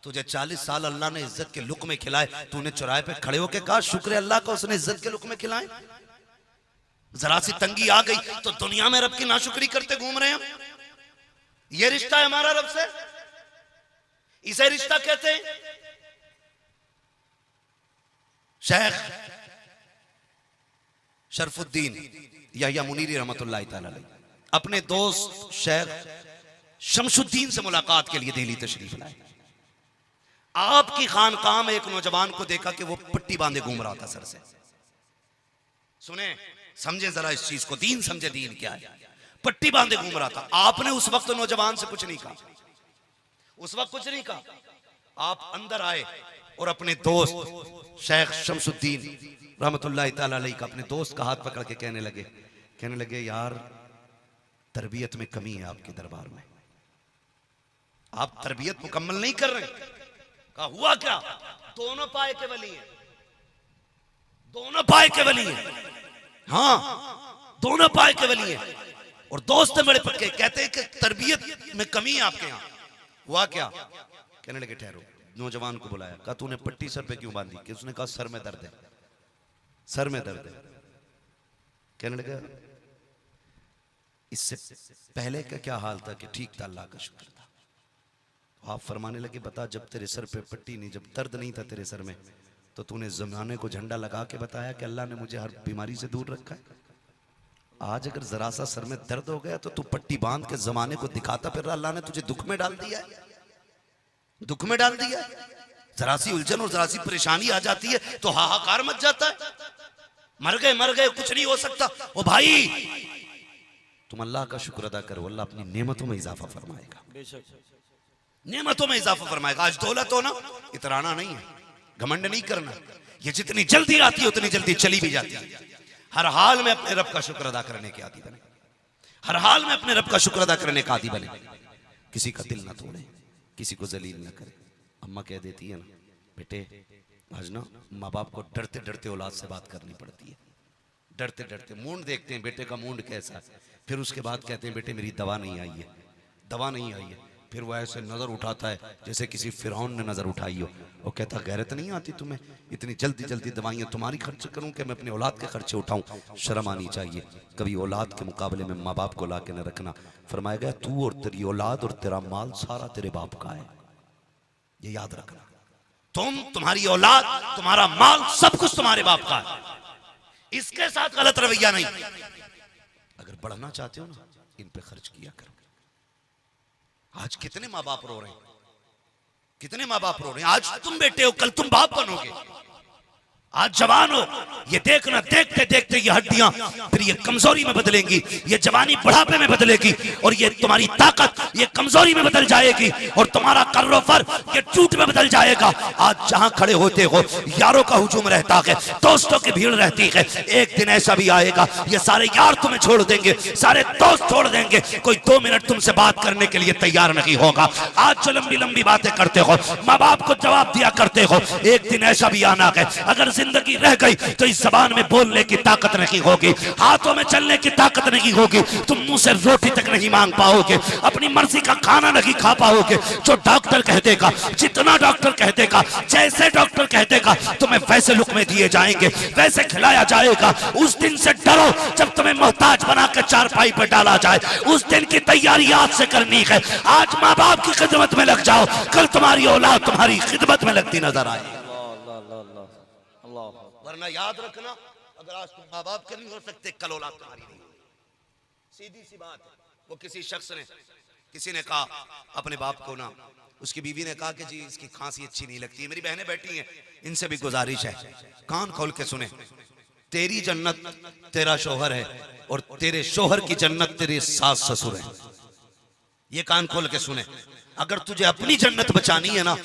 तुझे 40 साल अल्लाह ने इज्जत के लुक में खिलाए, तूने चौराहे पे खड़े होके कहा शुक्र है अल्लाह का उसने इज्जत के लुक में खिलाए। जरा सी तंगी आ गई तो दुनिया में रब की नाशुक्री करते घूम रहे हैं। ये रिश्ता है हमारा रब से, इसे रिश्ता कहते हैं। शेख शरफुद्दीन यहया मुनीरी रहमतुल्लाह तआला अलैह अपने दोस्त शेख शमशुद्दीन से मुलाकात के लिए दिल्ली तशरीफ लाए। आपकी खानकाह में एक नौजवान को देखा कि वो पट्टी बांधे घूम रहा था सर से। सुने, समझे जरा इस चीज को, दीन समझे दीन क्या है। पट्टी बांधे घूम रहा था। आपने उस वक्त नौजवान से कुछ नहीं कहा, उस वक्त कुछ नहीं कहा। आप अंदर आए और अपने दोस्त शेख शमशुद्दीन रहमतुल्लाह तआला अलैह का, अपने दोस्त का हाथ पकड़ के कहने लगे यार तरबियत में कमी है आपके दरबार में, आप तरबियत मुकम्मल नहीं कर रहे। कहा हुआ क्या? दोनों पाए के वली हैं, दोनों पाए के वली हैं। हाँ, दोनों पाए के वली हैं। और दोस्त बड़े पक्के, कहते हैं कि तरबियत में कमी है आपके यहाँ। हुआ क्या? कहने लगे ठहरो। नौजवान को बुलाया, कहा तूने पट्टी सर पे क्यों बांधी? कि उसने कहा सर में दर्द है, सर में दर्द है। कहने लगा इससे पहले का क्या हाल था? कि ठीक था, अल्लाह का शुक्र था। तो आप फरमाने लगे बता, जब तेरे सर पे पट्टी नहीं, जब दर्द नहीं था तेरे सर में, तो तूने जमाने को झंडा लगा के बताया कि अल्लाह ने मुझे हर बीमारी से दूर रखा है। आज अगर जरा सा सर में दर्द हो गया तो तू पट्टी बांध के जमाने को दिखाता फिर रहा, अल्लाह ने तुझे दुख में डाल दिया है, दुख में डाल दिया है। जरा सी उलझन और जरा सी परेशानी आ जाती है तो हाहाकार मच जाता है, मर गए कुछ नहीं हो सकता। ओ भाई तुम अल्लाह का शुक्र अदा करो, अल्लाह अपनी नेमतों में इजाफा फरमाएगा, नेमतों में इजाफा फरमाएगा। आज दौलत हो ना, इतराना नहीं है, घमंड नहीं करना। ये जितनी जल्दी आती है उतनी जल्दी चली भी जाती है। हर हाल में अपने रब का शुक्र अदा करने के आदी बने, हर हाल में अपने रब का शुक्र अदा करने का आदी बने। किसी का दिल ना तोड़े, किसी को जलील ना करे। अम्मा कह देती है ना बेटे, आज ना माँ बाप को डरते डरते औलाद से बात करनी पड़ती है, डरते डरते। मूड देखते हैं बेटे का मूड कैसा है, फिर उसके बाद कहते हैं बेटे मेरी दवा नहीं आई है, दवा नहीं आई है। फिर वो ऐसे नजर उठाता है जैसे किसी फिरौन ने नजर उठाई हो। वो कहता गैरत नहीं आती तुम्हें, इतनी जल्दी जल्दी दवाइयाँ तुम्हारी खर्च करूं कि मैं अपने औलाद के खर्चे उठाऊं? शर्म आनी चाहिए। कभी औलाद के मुकाबले में माँ बाप को ला के न रखना। फरमाया गया तू और तेरी औलाद और तेरा माल सारा तेरे बाप का है, ये याद रखना। तुम्हारी औलाद, तुम्हारा माल, सब कुछ तुम्हारे बाप का है। इसके साथ गलत रवैया नहीं। अगर बढ़ना चाहते हो ना, इन पे खर्च किया करो। आज कितने माँ बाप रो रहे हैं, कितने माँ बाप रो रहे हैं। आज तुम बेटे हो, कल तुम बाप बनोगे। आज जवान हो, ये देखना, देखते देखते ये हड्डियां फिर ये कमजोरी में बदलेंगी, ये जवानी बुढ़ापे में बदलेगी, और ये तुम्हारी ताकत ये कमजोरी में बदल जाएगी, और तुम्हारा कर्रोफर ये चूट में बदल जाएगा। आज जहां खड़े होते हो यारों का हुजूम रहता है, दोस्तों की भीड़ रहती है। एक दिन ऐसा भी आएगा ये सारे यार तुम्हें छोड़ देंगे, सारे दोस्त छोड़ देंगे, कोई 2 मिनट तुमसे बात करने के लिए तैयार नहीं होगा। आज जो लंबी लंबी बातें करते हो, माँ बाप को जवाब दिया करते हो, एक दिन ऐसा भी आना है अगर जिंदगी रह गई तो इस जबान में बोलने की ताकत नहीं होगी, हाथों में चलने की ताकत नहीं होगी, तुम मुंह से रोटी तक नहीं मांग पाओगे, अपनी मर्जी का खाना नहीं खा पाओगे। जो डॉक्टर कह देगा, जितना डॉक्टर कह देगा, जैसे डॉक्टर कह देगा, तुम्हें वैसे लुक़मे दिए जाएंगे, वैसे खिलाया जाएगा। उस दिन से डरो जब तुम्हें मोहताज बनाकर चारपाई पर डाला जाए। उस दिन की तैयारी आज से करनी है। आज माँ बाप की खिदमत में लग जाओ, कल तुम्हारी औलाद तुम्हारी खिदमत में लगती नजर आए। वरना याद रखना, अगर आज तुम माँ बाप के नहीं हो सकते, कल औलाद तुम्हारी नहीं होगी। सीधी सी बात है। वो किसी ने कहा अपने बाप को ना, उसकी बीवी ने कहा कि जी इसकी खांसी अच्छी नहीं लगती है। मेरी बहनें बैठी हैं, इनसे भी गुजारिश है, कान खोल के सुने। तेरी जन्नत तेरा शोहर है, और तेरे शोहर की जन्नत तेरे सास ससुर है। ये कान खोल के सुने। अगर तुझे अपनी जन्नत बचानी है ना,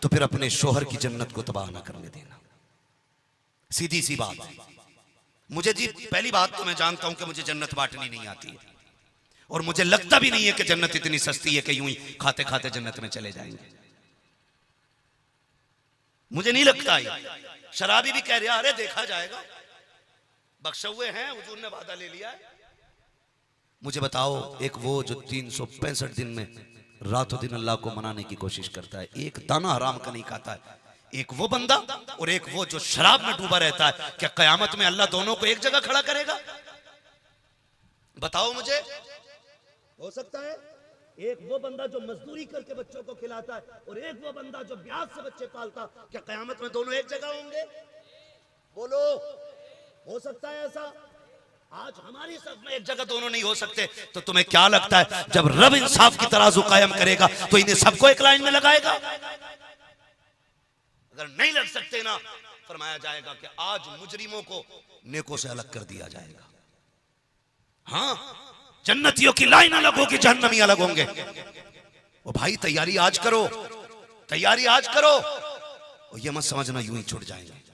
तो फिर अपने शोहर की जन्नत को तबाह ना करने देना। सीधी सी बात। मुझे जी पहली बात तो मैं जानता हूं कि मुझे जन्नत बांटनी नहीं आती है, और मुझे लगता भी नहीं है कि जन्नत इतनी सस्ती है कि यूं ही खाते खाते जन्नत में चले जाएंगे। मुझे नहीं लगता है। शराबी भी कह रहा है अरे देखा जाएगा, बख्शे हुए हैं, हुजूर ने वादा ले लिया है। मुझे बताओ, एक वो जो 365 दिन में रातों दिन अल्लाह को मनाने की कोशिश करता है, एक दाना हराम का नहीं खाता है, एक वो बंदा और एक वो जो शराब में डूबा रहता है, क्या कयामत में अल्लाह दोनों को एक जगह खड़ा करेगा? बताओ मुझे। हो सकता है एक वो बंदा जो मजदूरी करके बच्चों को खिलाता है, और एक वो बंदा जो ब्याज से बच्चे पालता, क्या कयामत में दोनों एक जगह होंगे? बोलो, हो सकता है ऐसा? आज हमारी सब में एक जगह दोनों नहीं हो सकते, तो तुम्हें क्या लगता है जब रब इंसाफ की तराजू कायम करेगा तो इन्हें सबको एक लाइन में लगाएगा? अगर नहीं लग सकते ना, फरमाया जाएगा कि आज मुजरिमों को नेकों से अलग कर दिया जाएगा। हाँ, जन्नतियों की लाइन अलग होगी, जहन्नमी अलग होंगे। वो भाई तैयारी आज करो, तैयारी आज करो, और ये मत समझना यूं ही छूट जाएंगे।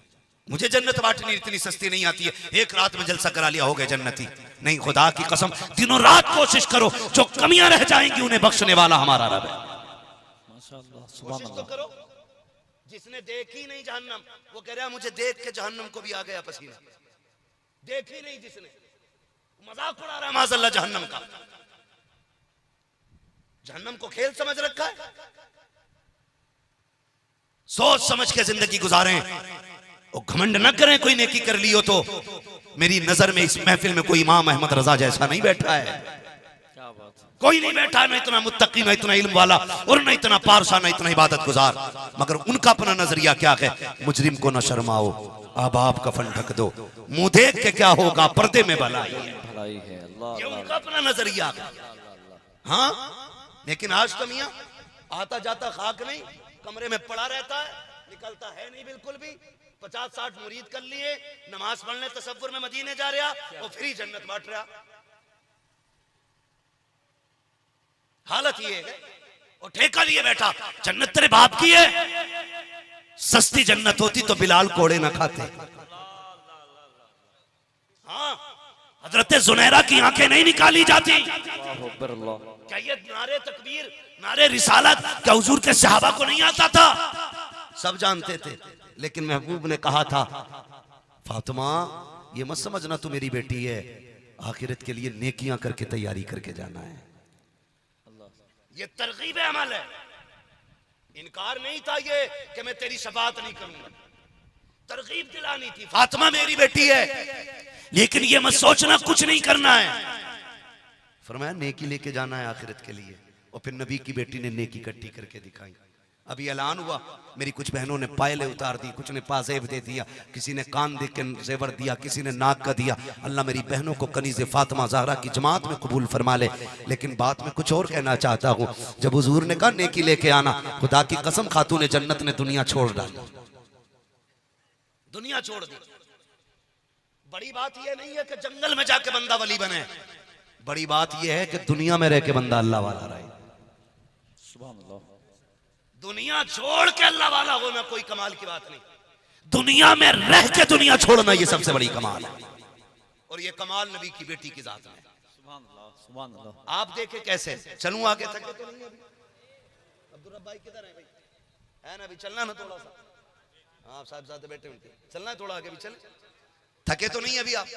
मुझे जन्नत बांटनी इतनी सस्ती नहीं आती है, एक रात में जलसा करा लिया हो गए जन्नती नहीं। खुदा की कसम दिनों रात कोशिश करो, जो कमियां रह जाएंगी उन्हें बख्शने वाला हमारा रब है। माशाअल्लाह, कोशिश तो करो। जिसने देखी नहीं जहन्नम, वो कह रहा मुझे देख के जहन्नम को भी आ गया पसीना। देखी नहीं जिसने, मजाक उड़ा रहा है माज़अल्लाह जहन्नम का। जहन्नम को खेल समझ रखा है। सोच समझ के जिंदगी गुजारें, और घमंड न करें कोई नेकी कर लियो तो। मेरी नजर में इस महफिल में कोई इमाम अहमद रजा जैसा नहीं बैठा है। क्या बात है। कोई नहीं बैठा, न इतना मुत्तकी, न इतना इल्म वाला, और न इतना पारसा, न इतना इबादत गुजार। मगर उनका अपना नजरिया क्या है? मुजरिम को न शर्माओ, अब आप कफन ढक दो, मुंह देख के क्या होगा, पर्दे में भलाई है। भलाई है। अल्लाह, ये उनका अपना नजरिया है। हाँ, लेकिन आज तो मियां आता जाता खाक नहीं, कमरे में पड़ा रहता है, निकलता है नहीं बिल्कुल भी। 50-60 मुरीद कर लिए, नमाज पढ़ने तसव्वुर में मदीने जा रहा, और फिर जन्नत बांट रहा। हालत ये है। और ठेका लिए बैठा, जन्नत तेरे बाप की है। सस्ती जन्नत होती तो बिलाल कोड़े ना खाते। हाँ, हजरत जुनैरा की आंखें नहीं निकाली जाती। अल्लाहु अकबर, अल्लाह। क्या ये नारे तकबीर, नारे रिसालत क्या हुजूर के सहाबा को नहीं आता था? सब जानते थे, लेकिन महबूब ने कहा था, फातिमा ये मत समझना तू मेरी बेटी है, आखिरत के लिए नेकियां करके तैयारी करके जाना है। ये तरगीब अमल है। इनकार नहीं था ये कि मैं तेरी शफाअत नहीं करूंगा, तरगीब दिलानी थी। फातिमा मेरी बेटी है, लेकिन ये मत सोचना कुछ नहीं करना है। फरमाया नेकी लेके जाना है आखिरत के लिए। और फिर नबी की बेटी ने नेकी इकट्ठी करके दिखाई। अभी ऐलान हुआ, मेरी कुछ बहनों ने पायले उतार दी, कुछ ने पाजेब दे दिया, किसी ने कान दे के जेवर दिया, किसी ने नाक का दिया। अल्लाह मेरी बहनों को कनीज़े फातिमा ज़हरा की जमात में कबूल फरमा ले। लेकिन बात में कुछ और कहना चाहता हूँ। जब हुजूर ने कहा नेकी लेके आना, खुदा की कसम खातून जन्नत ने दुनिया छोड़ डाली, दुनिया छोड़ दी। बड़ी बात यह नहीं है कि जंगल में जाके बंदा वली बने, बड़ी बात यह है कि दुनिया में रह के बंदा अल्लाह वाला रहे। सुभान अल्लाह। दुनिया छोड़ के अल्लाह वाला होना कोई कमाल की बात नहीं, दुनिया में रह के दुनिया छोड़ना ये सबसे बड़ी कमाल है। और ये कमाल नबी की बेटी की जात में। सुभान अल्लाह, सुभान अल्लाह। आप देखे कैसे चलूं आगे, थके तो नहीं अभी? अब्दुल रब्बाई किधर है भाई? है ना, अभी चलना ना थोड़ा सा। आप साहब साथ बैठे उनके, चलना है थोड़ा आगे भी, चले। थके तो नहीं अभी आप?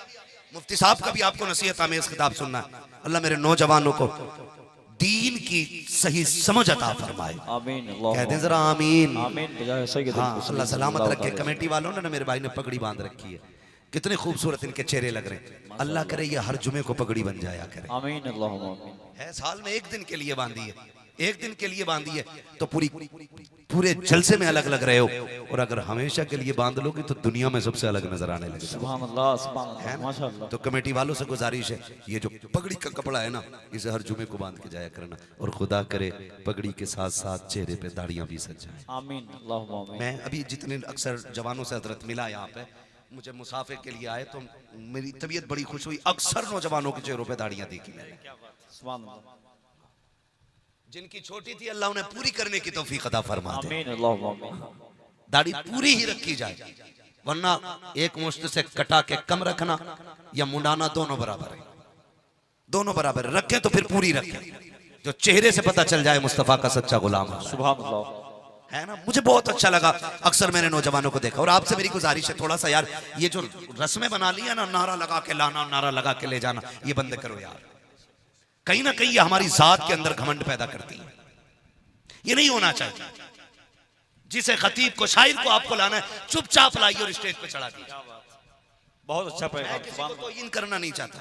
मुफ्ती साहब का भी आपको नसीहत आमेज खिताब सुनना है। अल्लाह मेरे नौजवानों को दीन की सही समझ अता फरमाए। आमीन। कहते हैं जरा आमीन। आमीन। बजाय सैयद हाँ, अल्लाह सलामत रखे। कमेटी वालों ने ना मेरे भाई ने पगड़ी बांध रखी है, कितने खूबसूरत इनके चेहरे लग रहे हैं। अल्लाह करे ये हर जुमे को पगड़ी बन जाया करे। आमीन। अल्लाहुम्मा आमीन। है साल में एक दिन के लिए बांधी है, एक दिन के लिए बांधी है तो पूरे जलसे में अलग अलग रहे हो। और अगर हमेशा के लिए बांध लोगे तो दुनिया में सबसे अलग नजर आने लगे। सुभान अल्लाह, सुभान अल्लाह, माशाअल्लाह। तो कमेटी वालों से गुजारिश है, ये जो पगड़ी का कपड़ा है ना, इसे हर जुमे को बांध के जाया करना। और खुदा करे पगड़ी के साथ साथ चेहरे पे दाढ़ियां भी सज जाए। आमीन। अल्लाहुम्मा आमीन। मैं अभी जितने अक्सर जवानों से हजरत मिला यहाँ पे, मुझे मुसाफिर के लिए आए तो मेरी तबीयत बड़ी खुश हुई। अक्सर नौजवानों के चेहरों पे दाढ़ियां देखी मैंने। सुभान अल्लाह। जिनकी छोटी थी अल्लाह उन्हें पूरी करने की तौफीक अता फरमा दे। आमीन। अल्लाहुम्मा आमीन। दाढ़ी पूरी ही रखी जाए, वरना एक मुश्त से कटा के कम रखना या मुंडाना दोनों बराबर है। दोनों बराबर रखें तो फिर पूरी रखें, जो चेहरे से पता चल जाए मुस्तफा का सच्चा गुलाम है। सुभान अल्लाह। है ना, मुझे बहुत अच्छा लगा। अक्सर मैंने नौजवानों को देखा। और आपसे मेरी गुजारिश है, थोड़ा सा यार ये जो रस्में बना ली है ना, नारा लगा के लाना, नारा लगा के ले जाना, ये बंद करो यार। कहीं ना कहीं ये हमारी जात के अंदर घमंड पैदा करती है, ये नहीं होना चाहिए। जिसे खतीब को, शायर को आपको लाना है, चुपचाप लाइए और स्टेज पे चढ़ा दीजिए। बहुत अच्छा पैगाम। किसी को तो इन करना नहीं चाहता,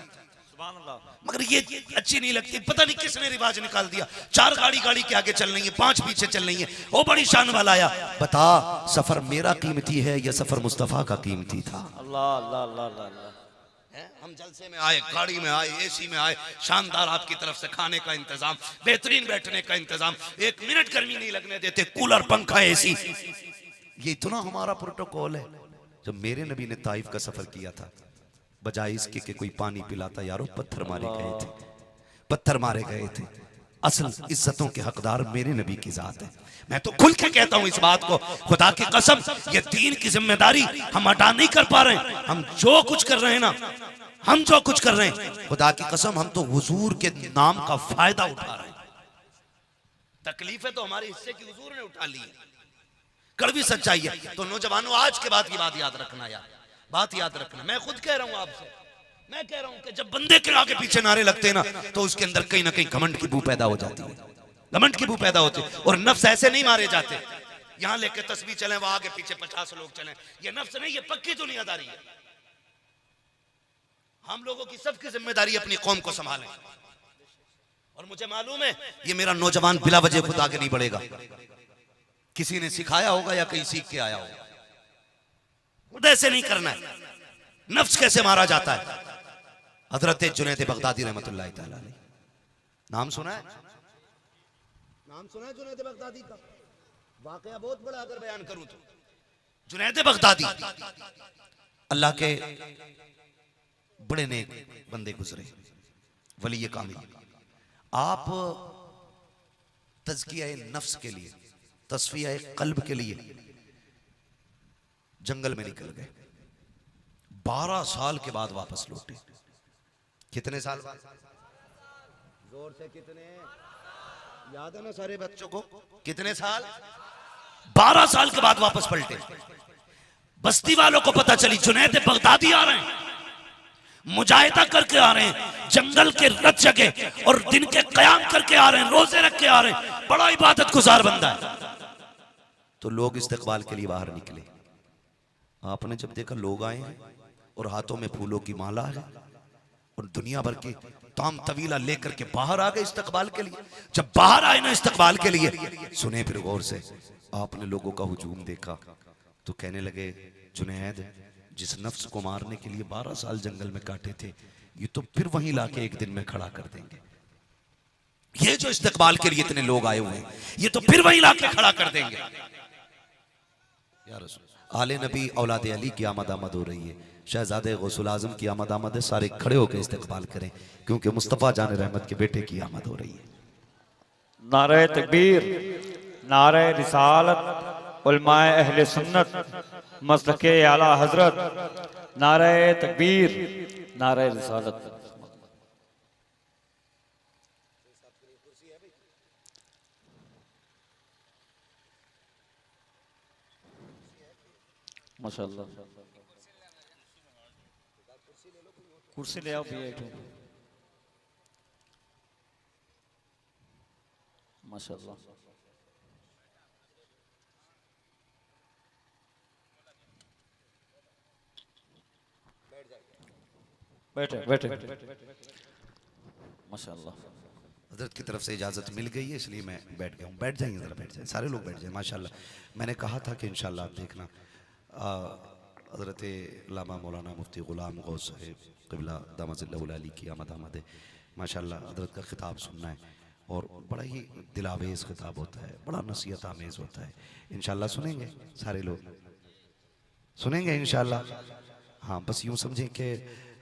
सुभान अल्लाह। मगर ये अच्छी नहीं लगती। पता नहीं किसने रिवाज निकाल दिया। 4 गाड़ी के आगे चल रही है, 5 पीछे चल रही है। वो बड़ी शान वाला आया, बता सफर मेरा कीमती है या सफर मुस्तफा का कीमती था? अल्लाह अल्लाह अल्लाह अल्लाह। हम जलसे में आए, गाड़ी में आए, एसी में आए, शानदार आपकी तरफ से खाने का इंतजाम, बेहतरीन बैठने का इंतजाम, 1 मिनट गर्मी नहीं लगने देते, कूलर, पंखा, एसी। ये इतना हमारा प्रोटोकॉल है। जब मेरे नबी ने ताइफ का सफर किया था, बजाय इसके कि कोई पानी पिलाता, यारो पत्थर मारे गए थे, पत्थर मारे गए थे। असल इज्जतों के हकदार मेरे नबी की जात है। मैं तो खुल के कहता हूं इस बात को, खुदा की कसम, ये दीन की जिम्मेदारी हम अदा नहीं कर पा रहे हैं। हम जो कुछ कर रहे हैं ना, हम जो कुछ कर रहे हैं, खुदा की कसम, हम तो हुजूर के नाम का फायदा उठा रहे हैं। तकलीफें तो हमारे हिस्से की हुजूर ने उठा ली है, कड़वी सच्चाई है। तो नौजवानों, आज के बाद की बात याद रखना यार, बात याद रखना। मैं खुद कह रहा हूं आपसे, मैं कह रहा हूं कि जब बंदे के आगे पीछे नारे लगते हैं ना, तो उसके अंदर कहीं ना कहीं घमंड की बू पैदा हो जाती है, घमंड की बू पैदा होती है। और नफ्स ऐसे नहीं मारे जाते, यहां लेके तस्बीह चले, वहां आगे पीछे 50 लोग चले। ये नफ्स नहीं, ये पक्की दुनियादारी है। हम लोगों की सबकी जिम्मेदारी अपनी कौम को संभालें। और मुझे मालूम है ये मेरा नौजवान बिला वजह खुद आगे नहीं बढ़ेगा, किसी ने सिखाया होगा या कहीं सीख के आया होगा। खुद ऐसे नहीं करना है। नफ्स कैसे मारा जाता है? हजरत जुनैद बगदादी रहमतुल्लाह तआला अलैह, नाम सुना है? नाम सुना है जुनैद बगदादी का? वाकया बहुत बड़ा अगर बयान करूं तो, जुनैद बगदादी अल्लाह के बड़े नेक बंदे गुजरे, वली कामिल। आप तज़किया नफ्स के लिए, तस्फिया कल्ब के लिए जंगल में निकल गए। 12 साल के बाद वापस लौटे। कितने साल बाद? जोर से कितने? याद है ना सारे बच्चों को? कितने साल? 12 साल के बाद वापस पलटे। बस्ती वालों को पता चली जुनैद बगदादी आ रहे हैं। मुजाहिदा करके आ रहे हैं, जंगल के रत जगह और दिन के कयाम करके आ रहे हैं, रोजे रख के आ रहे हैं, बड़ा इबादत गुजार बंदा है। तो लोग इस्तकबाल के लिए बाहर निकले। आपने जब देखा लोग आए हैं और हाथों में फूलों की माला है और दुनिया भर के ताम तवीला लेकर के बाहर आ गए इस्तकबाल के लिए। जब बाहर आए ना इस्तकबाल के लिए, सुने फिर गौर से, आपने लोगों का हुजूम देखा तो कहने लगे, जुनैद जिस नफ्स को मारने के लिए 12 साल जंगल में काटे थे, ये तो फिर वहीं लाके एक दिन में खड़ा कर देंगे। ये जो इस्तकबाल के लिए इतने लोग आए हुए हैं, ये तो फिर वहीं लाके खड़ा कर देंगे। या रसूल, आले नबी औलाद अली की आमद आमद हो रही है, शहजादे गौसुल आजम की आमद आमद है। सारे खड़े होकर इस्तकबाल करें, क्योंकि मुस्तफ़ा जान रहमत के बेटे की आमद हो रही है। नारे तकबीर, नारे रिसालत, उलमाए अहले सुन्नत, मसलके आला हजरत, नारे तकबीर, नारे रिसालत। माशाअल्लाह, कुर्सी ले आओ भैया एक। माशाअल्लाह, बैठे बैठे माशाअल्लाह। हजरत की तरफ से इजाज़त मिल गई है, इसलिए मैं बैठ गया हूँ। बैठ जाइए, ज़रा बैठ जाइए, सारे लोग बैठ जाए। माशाल्लाह, मैंने कहा था कि इंशाल्लाह आप देखना, हजरत लामा मौलाना मुफ्ती ग़ुलाम गौस साहिब क़िबला दामद अली की आमद आमद है। माशाल्लाह, हजरत का खिताब सुनना है और बड़ा ही दिलावेज़ खिताब होता है, बड़ा नसीहत आमेज़ होता है। इंशाल्लाह सुनेंगे, सारे लोग सुनेंगे इंशाल्लाह। हाँ, बस यूँ समझें कि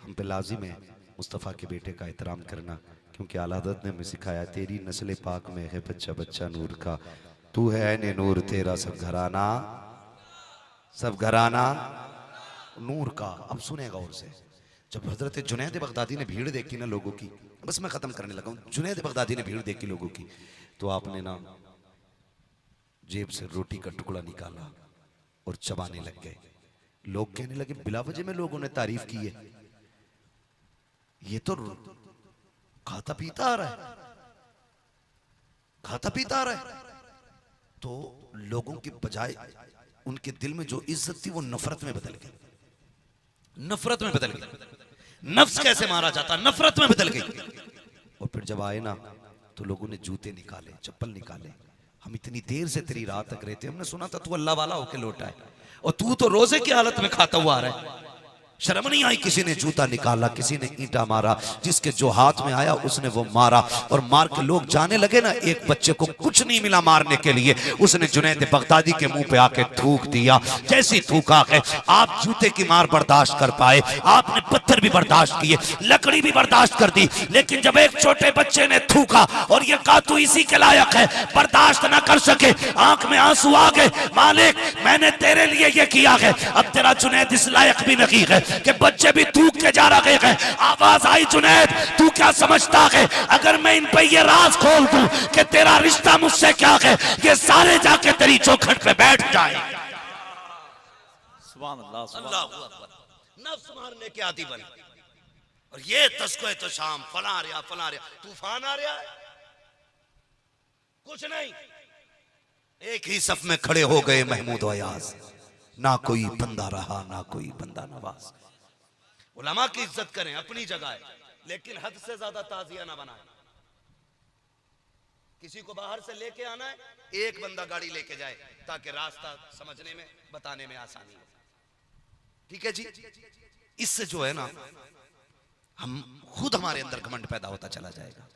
हम पे लाजिम है मुस्तफ़ा के बेटे का एहतराम करना, क्योंकि आला हज़रत ने हमें सिखाया, तेरी नस्ल पाक में है बच्चा बच्चा नूर का, तू है ऐने नूर, तेरा सब घराना नूर का। अब सुनेगा और से, जब हजरत जुनैद बगदादी ने भीड़ देखी ना लोगों की, बस मैं ख़त्म करने लगा हूँ, जुनैद बगदादी ने भीड़ देखी लोगों की, तो आपने ना जेब से रोटी का टुकड़ा निकाला और चबाने लग गए। लोग कहने लगे, बिला वजह में लोगों ने तारीफ की है, ये तो खाता पीता आ रहा है, खाता पीता आ रहा है। तो लोगों की बजाय उनके दिल में जो इज्जत थी वो नफरत में बदल गई, नफरत में बदल गई। नफ्स कैसे मारा जाता, नफरत में बदल गई। और फिर जब आए ना तो लोगों ने जूते निकाले, चप्पल निकाले। हम इतनी देर से तेरी राह तक रहते, हमने सुना था तू अल्लाह वाला होके लौटा है, और तू तो रोजे की हालत में खाता हुआ आ रहा है। शर्म नहीं आई? किसी ने जूता निकाला, किसी ने ईंटा मारा, जिसके जो हाथ में आया उसने वो मारा। और मार के लोग जाने लगे ना, एक बच्चे को कुछ नहीं मिला मारने के लिए, उसने जुनैद बगदादी के मुंह पे आके थूक दिया। जैसी थूका है, आप जूते की मार बर्दाश्त कर पाए, आपने पत्थर भी बर्दाश्त किए, लकड़ी भी बर्दाश्त कर दी, लेकिन जब एक छोटे बच्चे ने थूका और ये कहा तू इसी के लायक है, बर्दाश्त ना कर सके, आंख में आंसू आ गए, मालिक मैंने तेरे लिए ये किया है, अब तेरा जुनैद इस लायक भी नहीं है कि बच्चे भी थूक के जा रहे हैं। आवाज आई, जुनैद तू क्या समझता है, अगर मैं इन पे ये राज खोल दूं कि तेरा रिश्ता मुझसे क्या है, ये सारे जाके तेरी चौखट पे बैठ जाए। सुभान अल्लाह, सुभान अल्लाह अकबर। नफ्स मारने के आदी बने, और ये तस्को तो शाम फला रहा तूफान आ रहा है, कुछ नहीं। एक ही सफ में खड़े हो गए महमूद अयाज, ना कोई बंदा रहा ना कोई बंदा नवाज। उलमा की इज्जत करें, अपनी जगह है, लेकिन हद से ज्यादा ताजिया ना बनाए। किसी को बाहर से लेके आना है, एक बंदा गाड़ी लेके जाए ताकि रास्ता समझने में बताने में आसानी हो। ठीक है जी, इससे जो है ना हम खुद, हमारे अंदर घमंड पैदा होता चला जाएगा,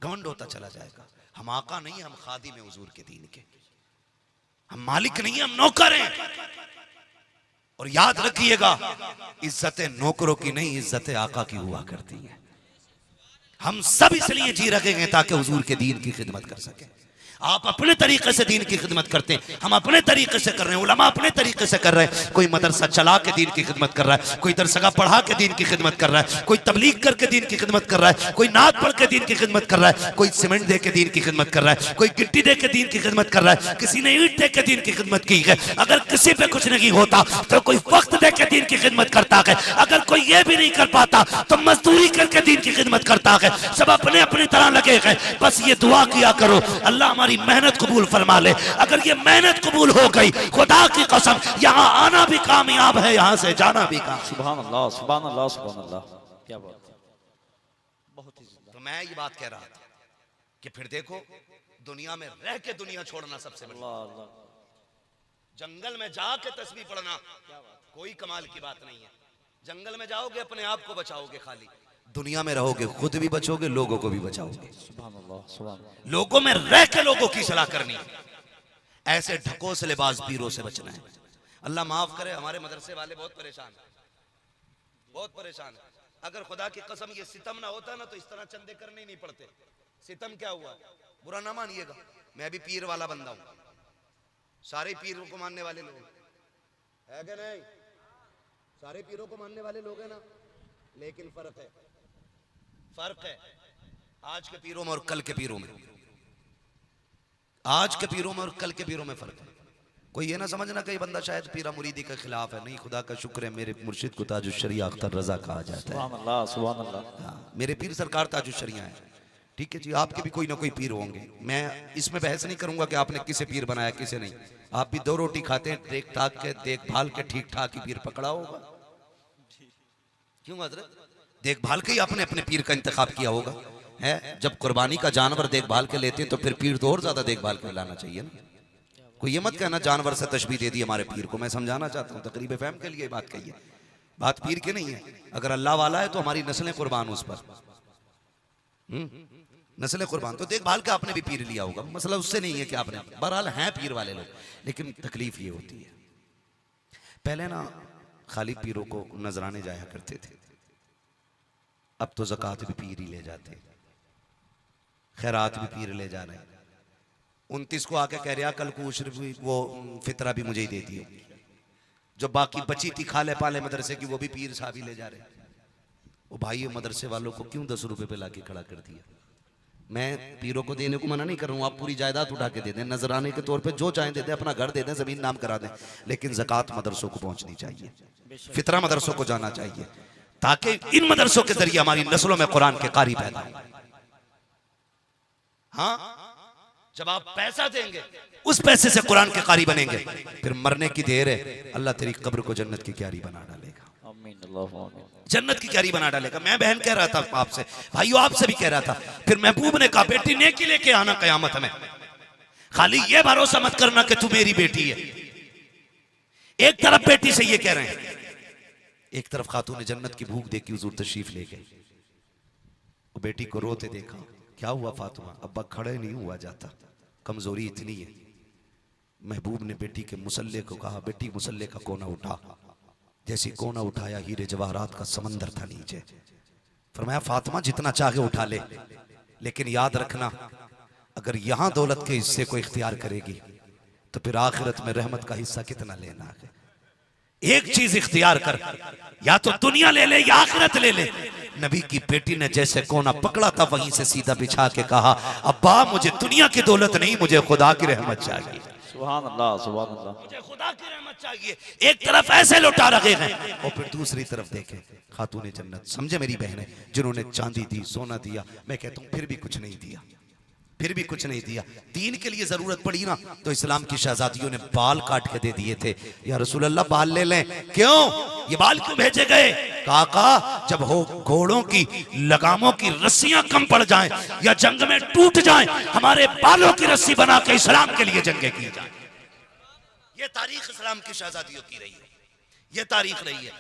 घमंड होता चला जाएगा। हम आका नहीं, हम खादिम हैं हुजूर के दीन के, हम मालिक नहीं, हम नौकर हैं। और याद रखिएगा, इज्जत नौकरों की नहीं, इज्जत आका की हुआ करती है। हम सब इसलिए जी रखेंगे ताकि हुजूर के दीन की खिदमत कर सके। आप अपने तरीके से दीन की खिदमत करते हैं, हम अपने तरीके से कर रहे हैं, उलमा अपने तरीके से कर रहे हैं। कोई मदरसा चला के दीन की खिदमत कर रहा है, कोई दरसगाह पढ़ा के दीन की खिदमत कर रहा है, कोई तबलीग करके दीन की खिदमत कर रहा है, कोई नात पढ़ के दीन की खिदमत कर रहा है, कोई सीमेंट दे के दीन की खिदमत कर रहा है, कोई गिट्टी दे के दीन की खिदमत कर रहा है, किसी ने ईंट दे के दीन की खिदमत की है। अगर किसी पे कुछ नहीं होता तो कोई वक्त दे के दीन की खिदमत करता है, अगर कोई ये भी नहीं कर पाता तो मजदूरी करके दीन की खिदमत करता है। सब अपने अपनी तरह लगे हैं। बस ये दुआ किया करो, अल्लाह हमारी मेहनत कबूल फरमा ले। अगर ये मेहनत कबूल हो गई, खुदा की कसम, यहाँ आना भी कामयाब है, यहाँ से जाना भी कामयाब। सुभान अल्लाह, सुभान अल्लाह, सुभान अल्लाह। क्या बात है, बहुत ही तो मैं ये बात कह रहा था कि फिर देखो, दुनिया में रह के दुनिया छोड़ना सबसे बड़ी, अल्लाह अल्लाह। जंगल में जाके तस्बीह पढ़ना कोई कमाल की बात नहीं है। जंगल में जाओगे अपने आप को बचाओगे, खाली दुनिया में रहोगे खुद भी बचोगे, लोगों को भी बचाओगे। सुभान अल्लाह, सुभान अल्लाह। लोगों में रह के लोगों की सलाह करनी है, ऐसे ढकोसलेबाज पीरों से बचना है। अल्लाह माफ करे, हमारे मदरसे वाले बहुत परेशान हैं, बहुत परेशान है। अगर खुदा की कसम ये सितम ना होता ना तो इस तरह चंदे करने ही नहीं पड़ते। सितम क्या हुआ, बुरा ना मानिएगा, मैं भी पीर वाला बंदा हूं, सारे पीरों को मानने वाले लोग है कि नहीं? सारे पीरों को मानने वाले लोग हैं ना, लेकिन फर्क है, फर्क है आज के पीरों में और कल के पीरों में। आज के पीरों में और कल के पीरों में फर्क है। कोई ये ना समझना कि ये बंदा शायद पीरा मुरीदी के खिलाफ है, नहीं, खुदा का शुक्र है मेरे मुर्शिद को ताजुश शरिया अख्तर रजा कहा जाता है। सुभान अल्लाह, सुभान अल्लाह। हाँ, मेरे पीर सरकार ताजुश शरिया है। ठीक है जी, आपके भी कोई ना कोई पीर होंगे, मैं इसमें बहस नहीं करूंगा कि आपने किसे पीर बनाया किसे नहीं। आप भी दो रोटी खाते हैं, देख ताक के देखभाल के ठीक ठाक ही पीर पकड़ा होगा। क्यों हजरत? देखभाल के ही आपने अपने पीर का इंतखाब किया होगा है। जब कुर्बानी का जानवर देखभाल के लेते हैं तो फिर पीर तो और ज्यादा देखभाल के लाना चाहिए ना। कोई ये मत कहना जानवर से तशबीह दे दी हमारे पीर को। मैं समझाना चाहता हूँ, तकरीब फहम के लिए बात कही है, बात पीर की नहीं है। अगर अल्लाह वाला है तो हमारी नस्लें कुर्बान उस पर, नस्लें कुर्बान। तो देखभाल का आपने भी पीर लिया होगा, मसला उससे नहीं है कि आपने, बहरहाल हैं पीर वाले लोग, लेकिन तकलीफ ये होती है। पहले ना खाली पीरों को नजराने जाया करते थे, अब तो ज़कात भी पीर ही ले जाते, खैरात भी पीर ले जा रहे हैं। 29 को आके कह रहा कल को उश्र भी, वो फितरा भी मुझे ही दे दिए, जो बाकी बची थी खाले पाले मदरसे की वो भी पीर साहब ही ले जा रहे हैं। वो भाई मदरसे वालों को क्यों 10 रुपए पे लाके खड़ा कर दिया? मैं पीरों को देने को मना नहीं कर रहा हूँ, आप पूरी जायदाद उठा के दे दें, नजराने के तौर पे जो चाहें दे दें, अपना घर दे दें, जमीन नाम करा दें, लेकिन ज़कात मदरसों को पहुंचनी चाहिए, फितरा मदरसों को जाना चाहिए, ताकि इन मदरसों के जरिए हमारी नस्लों में कुरान के कारी पैदा हो। हाँ, जब आप पैसा देंगे उस पैसे से कुरान के कारी बनेंगे, फिर मरने की देर है, अल्लाह तेरी कब्र को जन्नत की क्यारी बना डालेगा, आमीन, अल्लाह आमीन। जन्नत की क्यारी बना डालेगा। मैं बहन कह रहा था आपसे, भाइयों आपसे भी कह रहा था, फिर महबूब ने कहा बेटी नेकी लेके आना कयामत में, खाली ये भरोसा मत करना कि तू मेरी बेटी है। एक तरफ बेटी से ये कह रहे हैं, एक तरफ खातून जन्नत की भूख देखी हुजूर तशरीफ ले गए, वो बेटी को रोते देखा, क्या हुआ फातिमा? अब्बा खड़े नहीं हुआ जाता, कमजोरी इतनी है। महबूब ने बेटी के मुसल्ले को कहा, बेटी मुसल्ले का कोना उठा। जैसी कोना उठाया हीरे जवाहरात का समंदर था नीचे। फरमाया फातिमा जितना चाहे उठा ले, लेकिन याद रखना अगर यहां दौलत के हिस्से को इख्तियार करेगी तो फिर आखिरत में रहमत का हिस्सा कितना लेना है। एक चीज इख्तियार कर, या तो दुनिया ले ले या आखिरत ले ले। नबी की बेटी ने जैसे कोना पकड़ा था वहीं से सीधा बिछा के कहा, अब्बा मुझे दुनिया की दौलत नहीं, मुझे खुदा की रहमत चाहिए। सुभान अल्लाह, सुभान अल्लाह। मुझे खुदा की रहमत चाहिए। एक तरफ ऐसे लौटा रखे हैं और फिर दूसरी तरफ देखें खातून जन्नत, समझे मेरी बहनें, जिन्होंने चांदी दी, सोना दिया, मैं कहता हूं फिर भी कुछ नहीं दिया, फिर भी कुछ नहीं दिया। दीन के लिए जरूरत पड़ी ना तो इस्लाम की शहजादियों ने बाल काट के दे दिए थे, या रसूल अल्लाह बाल ले लें। क्यों ये बाल क्यों भेजे गए? काका जब हो घोड़ों की लगामों की रस्सियां कम पड़ जाएं या जंग में टूट जाएं, हमारे बालों की रस्सी बना के इस्लाम के लिए जंगे की जाए। ये तारीख इस्लाम की शहजादियों की रही है, ये तारीख रही है।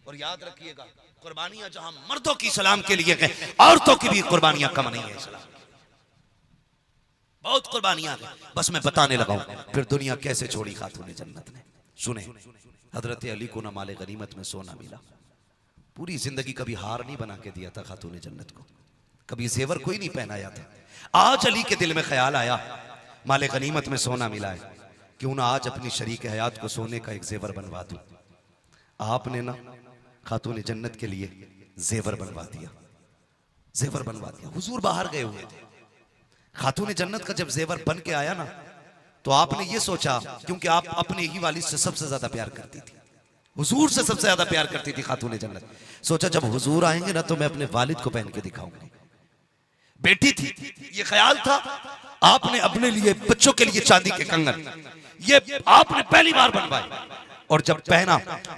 और याद रखिएगा कुर्बानियां जहां मर्दों की इस्लाम के लिए गए, औरतों की भी कुर्बानियां कम नहीं है इस्लाम, बहुत कुर्बानियां हैं। बस मैं बताने लगा हूं फिर दुनिया कैसे छोड़ी खातून जन्नत ने। सुने, हजरत अली को ना माले गनीमत में सोना मिला, पूरी जिंदगी कभी हार नहीं बना के दिया था खातून जन्नत को, कभी जेवर कोई नहीं पहनाया था। आज अली के दिल में ख्याल आया माले गनीमत में सोना मिला है, क्यों ना आज अपनी शरीक हयात को सोने का एक जेवर बनवा दूं। आपने ना खातून जन्नत के लिए जेवर बनवा दिया, जेवर बनवा दिया। हुजूर बाहर गए हुए थे, खातून जन्नत का जब जेवर बन के आया ना, तो आपने ये सोचा, क्योंकि आप अपने ही वालिद से सबसे ज्यादा प्यार करती थी, हुजूर से सबसे ज्यादा प्यार करती थी खातून जन्नत। सोचा जब हुजूर आएंगे ना तो मैं अपने वालिद को पहन के दिखाऊंगी। बेटी थी, ये ख्याल था। आपने अपने लिए, बच्चों के लिए चांदी के कंगन ये आपने पहली बार बनवाए, और जब पहना,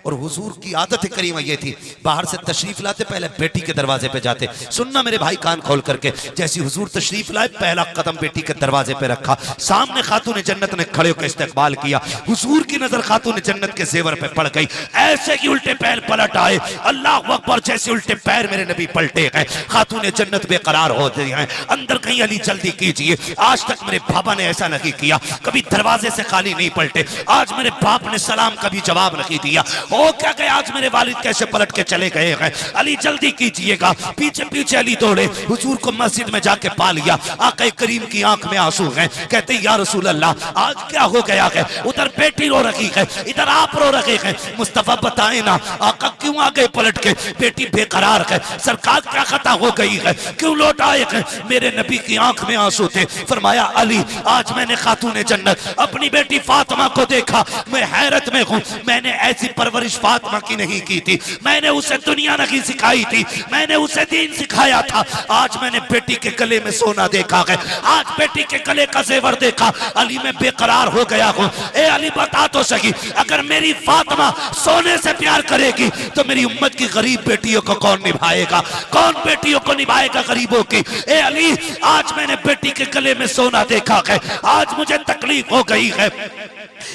और हुजूर की आदत करीमा ये थी, बाहर से तशरीफ लाते पहले बेटी के दरवाजे पे जाते। सुनना मेरे भाई कान खोल करके, जैसी हुजूर तशरीफ लाए पहला कदम बेटी के दरवाजे पे रखा, सामने खातून जन्नत ने खड़े होकर इस्तकबाल किया। हुजूर की नजर खातून जन्नत के जेवर पे पड़ गई, ऐसे कि उल्टे पैर पलट आए। अल्लाह अकबर, जैसे उल्टे पैर मेरे नबी पलटे गए, खातून जन्नत बेकरार हो गई हैं। अंदर कहीं अली जल्दी कीजिए, आज तक मेरे बाबा ने ऐसा नहीं किया, कभी दरवाजे से खाली नहीं पलटे। आज मेरे बाप ने सलाम कभी जवाब नहीं दिया। ओ क्या गए, आज मेरे वालिद कैसे पलट के चले गए हैं। अली जल्दी कीजिएगा। पीछे पीछे अली दौड़े, हुजूर को मस्जिद में जाके पा लिया। आका करीम की आंख में आंसू हैं, कहते या रसूल अल्लाह आज क्या हो गया है। उधर बेटी रो रही है, इधर आप रो रहे हैं। मुस्तफा बताए ना आका क्यों आ गए पलट के, बेटी बेकरार है, सरकार क्या खता हो गई है, क्यों लौट आए हैं। मेरे नबी की आंख में आंसू थे। फरमाया अली आज मैंने खातून जन्नत अपनी बेटी फातिमा को देखा, मैं हैरत में हूं। मैंने ऐसी परवरिश फातिमा की नहीं की थी, मैंने उसे दुनिया नहीं सिखाई थी, मैंने उसे दीन सिखाया था। आज मैंने बेटी के गले में सोना देखा है, आज बेटी के गले का जेवर देखा। अली मैं बेकरार हो गया हूं। ए अली बता तो सही, अगर मेरी फातिमा सोने से प्यार करेगी तो मेरी उम्मत की गरीब बेटियों को कौन निभाएगा, कौन बेटियों को निभाएगा गरीबों की। ए अली आज मैंने बेटी के गले में सोना देखा है, आज मुझे तकलीफ हो गई है।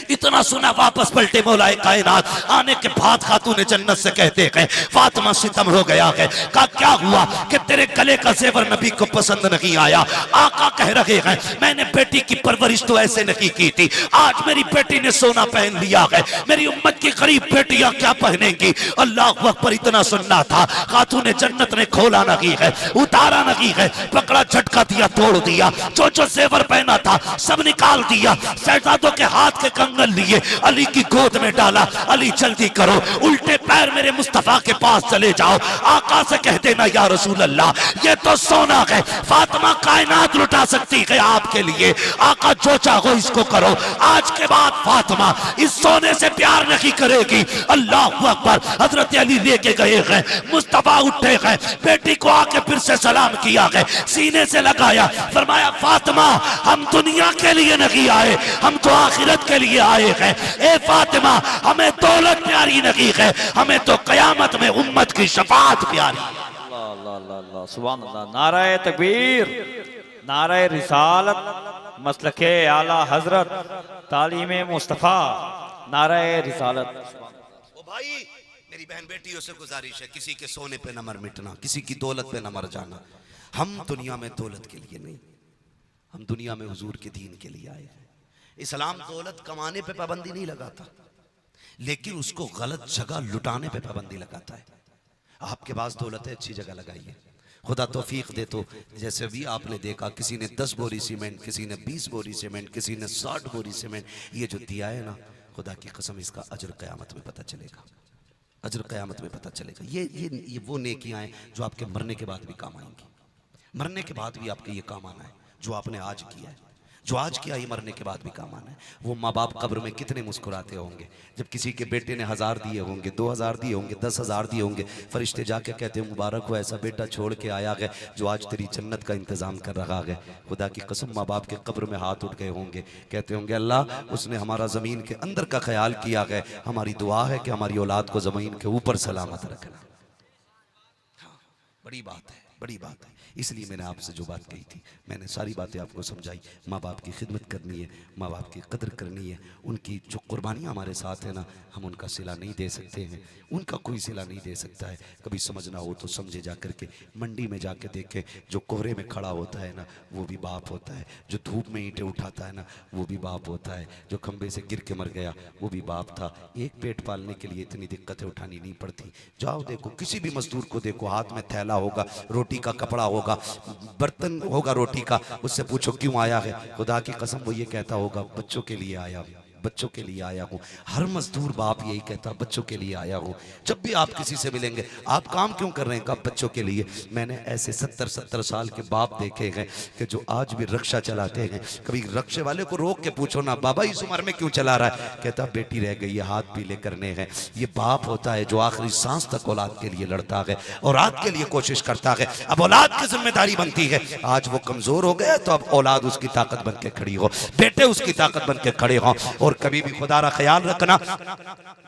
इतना सुना वापस पलटे मौलाए कायनात। आने के बाद खातून जन्नत से कहते हैं फातिमा सितम हो गया है। कहा क्या हुआ कि तेरे गले का जेवर नबी को पसंद नहीं आया। आका कह रहे हैं मैंने बेटी की परवरिश तो ऐसे नहीं की थी, आज मेरी बेटी ने सोना पहन लिया है, मेरी उम्मत की गरीब बेटियां क्या पहनेंगी। अल्लाह अकबर, इतना सुनना था। खातून जन्नत ने खोला नहीं है, उतारा नहीं है, पकड़ा झटका दिया, तोड़ दिया। जो जो जेवर पहना था सब निकाल दिया। शहजादों के हाथ के कंगन लिए अली की गोद में डाला। अली जल्दी करो, उल्टे पैर मेरे मुस्तफा के पास चले जाओ। आका से कह देना या रसूल अल्लाह ये तो सोना है, फातिमा कायनात लुटा सकती है आपके लिए। आका जो चाहो इसको करो। आज के बाद फातिमा इस सोने से प्यार नहीं करेगी। अल्लाह अकबर। हजरत अली लेके गए हैं, मुस्तफा उठे हैं, बेटी को आके फिर से सलाम किया है, सीने से लगाया। फरमाया फातिमा हम दुनिया के लिए नहीं आए, हम तो आखिरत के लिए आए हैं। ए फातिमा हमें दौलत प्यारी नहीं है, हमें तो कयामत में उम्मत की शफाअत प्यारी है। अल्लाह अल्लाह अल्लाह अल्लाह सुभान अल्लाह। नाराए तकबीर, नाराए रिसालत, मसलके आला हजरत, तालीमे मुस्तफा, नाराए रिसालत। ओ भाई मेरी बहन बेटियों से गुजारिश है, किसी के सोने पे न मर मिटना, किसी की दौलत पे न मर जाना। हम दुनिया में दौलत के लिए नहीं, हम दुनिया में हुजूर के दीन के लिए आए हैं। इस्लाम दौलत कमाने पे पाबंदी नहीं लगाता, लेकिन उसको गलत जगह लुटाने पे पाबंदी लगाता है। आपके पास दौलत है, अच्छी जगह लगाइए, खुदा तौफीक दे। तो जैसे भी आपने देखा, किसी ने 10 बोरी सीमेंट, किसी ने 20 बोरी सीमेंट, किसी ने 60 बोरी सीमेंट, ये जो दिया है ना, खुदा की कसम इसका अजर क़यामत में पता चलेगा, अजर क़यामत में पता चलेगा। ये वो नेकियां हैं जो आपके मरने के बाद भी काम आएंगी, मरने के बाद भी आपके ये काम आना है। जो आपने आज किया है, जो आज किया, ये मरने के बाद भी काम आना है। वो माँ बाप कब्र में कितने मुस्कुराते होंगे जब किसी के बेटे ने 1000 दिए होंगे, 2000 दिए होंगे, 10,000 दिए होंगे। फरिश्ते जाके कहते हैं मुबारक हो, ऐसा बेटा छोड़ के आया है जो आज तेरी जन्नत का इंतजाम कर रहा है। खुदा की कसम माँ बाप के कब्र में हाथ उठ गए होंगे, कहते होंगे अल्लाह उसने हमारा ज़मीन के अंदर का ख्याल किया है, हमारी दुआ है कि हमारी औलाद को ज़मीन के ऊपर सलामत रखना। हाँ, बड़ी बात है, बड़ी बात है। इसलिए मैंने आपसे जो बात कही थी, मैंने सारी बातें आपको समझाई। माँ बाप की खिदमत करनी है, माँ बाप की कदर करनी है। उनकी जो कुर्बानियाँ हमारे साथ है ना, हम उनका सिला नहीं दे सकते हैं, उनका कोई सिला नहीं दे सकता है। कभी समझना हो तो समझे जा करके। मंडी में जाके देखें, जो कोहरे में खड़ा होता है ना, वो भी बाप होता है। जो धूप में ईंटें उठाता है ना, वो भी बाप होता है। जो खंबे से गिर के मर गया, वो भी बाप था। एक पेट पालने के लिए इतनी दिक्कतें उठानी नहीं पड़ती। जाओ देखो, किसी भी मजदूर को देखो, हाथ में थैला होगा, रोटी रोटी का कपड़ा होगा, बर्तन होगा रोटी का, उससे पूछो क्यों आया है, खुदा की कसम वो ये कहता होगा बच्चों के लिए आया हूँ, बच्चों के लिए आया हूँ। हर मजदूर बाप यही कहता बच्चों के लिए आया हूँ। जब भी आप किसी से मिलेंगे आप काम क्यों कर रहे हैं, कब बच्चों के लिए। मैंने ऐसे 70-70 साल के बाप देखे हैं कि जो आज भी रक्षा चलाते हैं। कभी रक्षे वाले को रोक के पूछो ना बाबा इस उम्र में क्यों चला रहा है, कहता बेटी रह गई है हाथ पीले करने हैं। ये बाप होता है जो आखिरी सांस तक औलाद के लिए लड़ता है, औलाद के लिए कोशिश करता है। अब औलाद की जिम्मेदारी बनती है, आज वो कमजोर हो गया तो अब औलाद उसकी ताकत बन के खड़ी हो, बेटे उसकी ताकत बन के खड़े हों। और कभी भी खुदा का ख्याल रखना,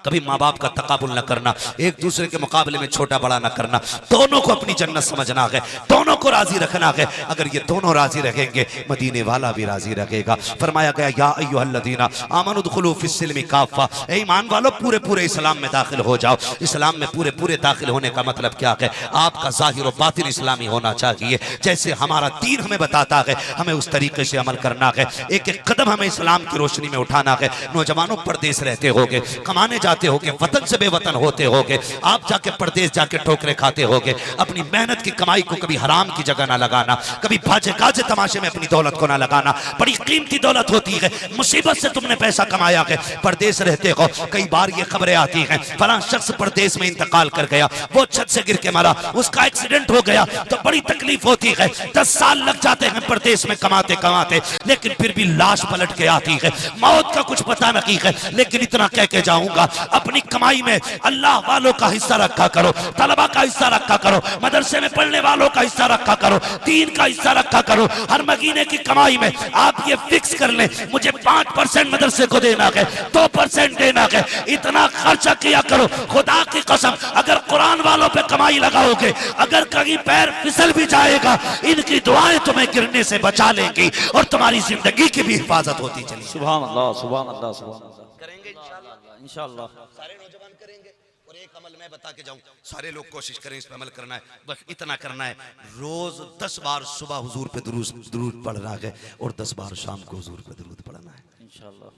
कभी माँ बाप का तकाबुल न करना, एक दूसरे के मुकाबले में छोटा बड़ा न करना, दोनों को अपनी जन्नत समझना है, दोनों को राजी रखना है। अगर ये दोनों राजी रहेंगे मदीने वाला भी राजी रहेगा। फरमाया गया या अय्युहल्लज़ीना आमनु दुखुलू फिस्सिल्मि काफ़ा, ए ईमान वालों पूरे पूरे इस्लाम में दाखिल हो जाओ। इस्लाम में पूरे पूरे दाखिल होने का मतलब क्या है, आपका ज़ाहिर और बातिन इस्लामी होना चाहिए। जैसे हमारा दीन हमें बताता है हमें उस तरीके से अमल करना है। एक एक कदम हमें इस्लाम की रोशनी में उठाना है। नौजवानों परदेश रहते होगे, कमाने जाते होगे, वतन से बेवतन होते होगे, आप जाके परदेश जाके ठोकरे खाते होगे। अपनी मेहनत की कमाई को कभी हराम की जगह ना लगाना, कभी बाजे गाजे तमाशे में अपनी दौलत को ना लगाना। बड़ी कीमती दौलत होती है, मुसीबत से तुमने पैसा कमाया है, परदेश रहते हो। कई बार ये खबरें आती हैं फलां शख्स परदेश में इंतकाल कर गया, वो छत से गिर के मरा, उसका एक्सीडेंट हो गया, तो बड़ी तकलीफ होती है। 10 साल लग जाते हैं परदेश में कमाते कमाते, लेकिन फिर भी लाश पलट के आती है। मौत का कुछ पता नहीं है, लेकिन इतना कह के जाऊंगा अपनी कमाई में अल्लाह वालों का हिस्सा रखा करो, तलबा का हिस्सा रखा करो, मदरसे में पढ़ने वालों का हिस्सा रखा करो, दीन का हिस्सा रखा करो। हर महीने की कमाई में आप ये फिक्स कर लें मुझे 5% मदरसे को देना है, 2% देना है, इतना खर्चा किया करो। खुदा की कसम अगर कुरान वालों पे कमाई लगाओगे, अगर कहीं पैर फिसल भी जाएगा इनकी दुआएं तुम्हें गिरने से बचा लेंगी और तुम्हारी जिंदगी की भी हिफाजत होती चली। सुभान अल्लाह सुभान अल्लाह सुभान अल्लाह। करेंगे इंशाअल्लाह सारे नौजवान करेंगे। और एक अमल मैं बता के जाऊं, सारे लोग कोशिश करें इस पे अमल करना है। बस इतना करना है, रोज 10 बार सुबह हुजूर पे दुरूद पढ़ना है और 10 बार शाम को हुजूर पे दुरूद पढ़ना है इंशाअल्लाह।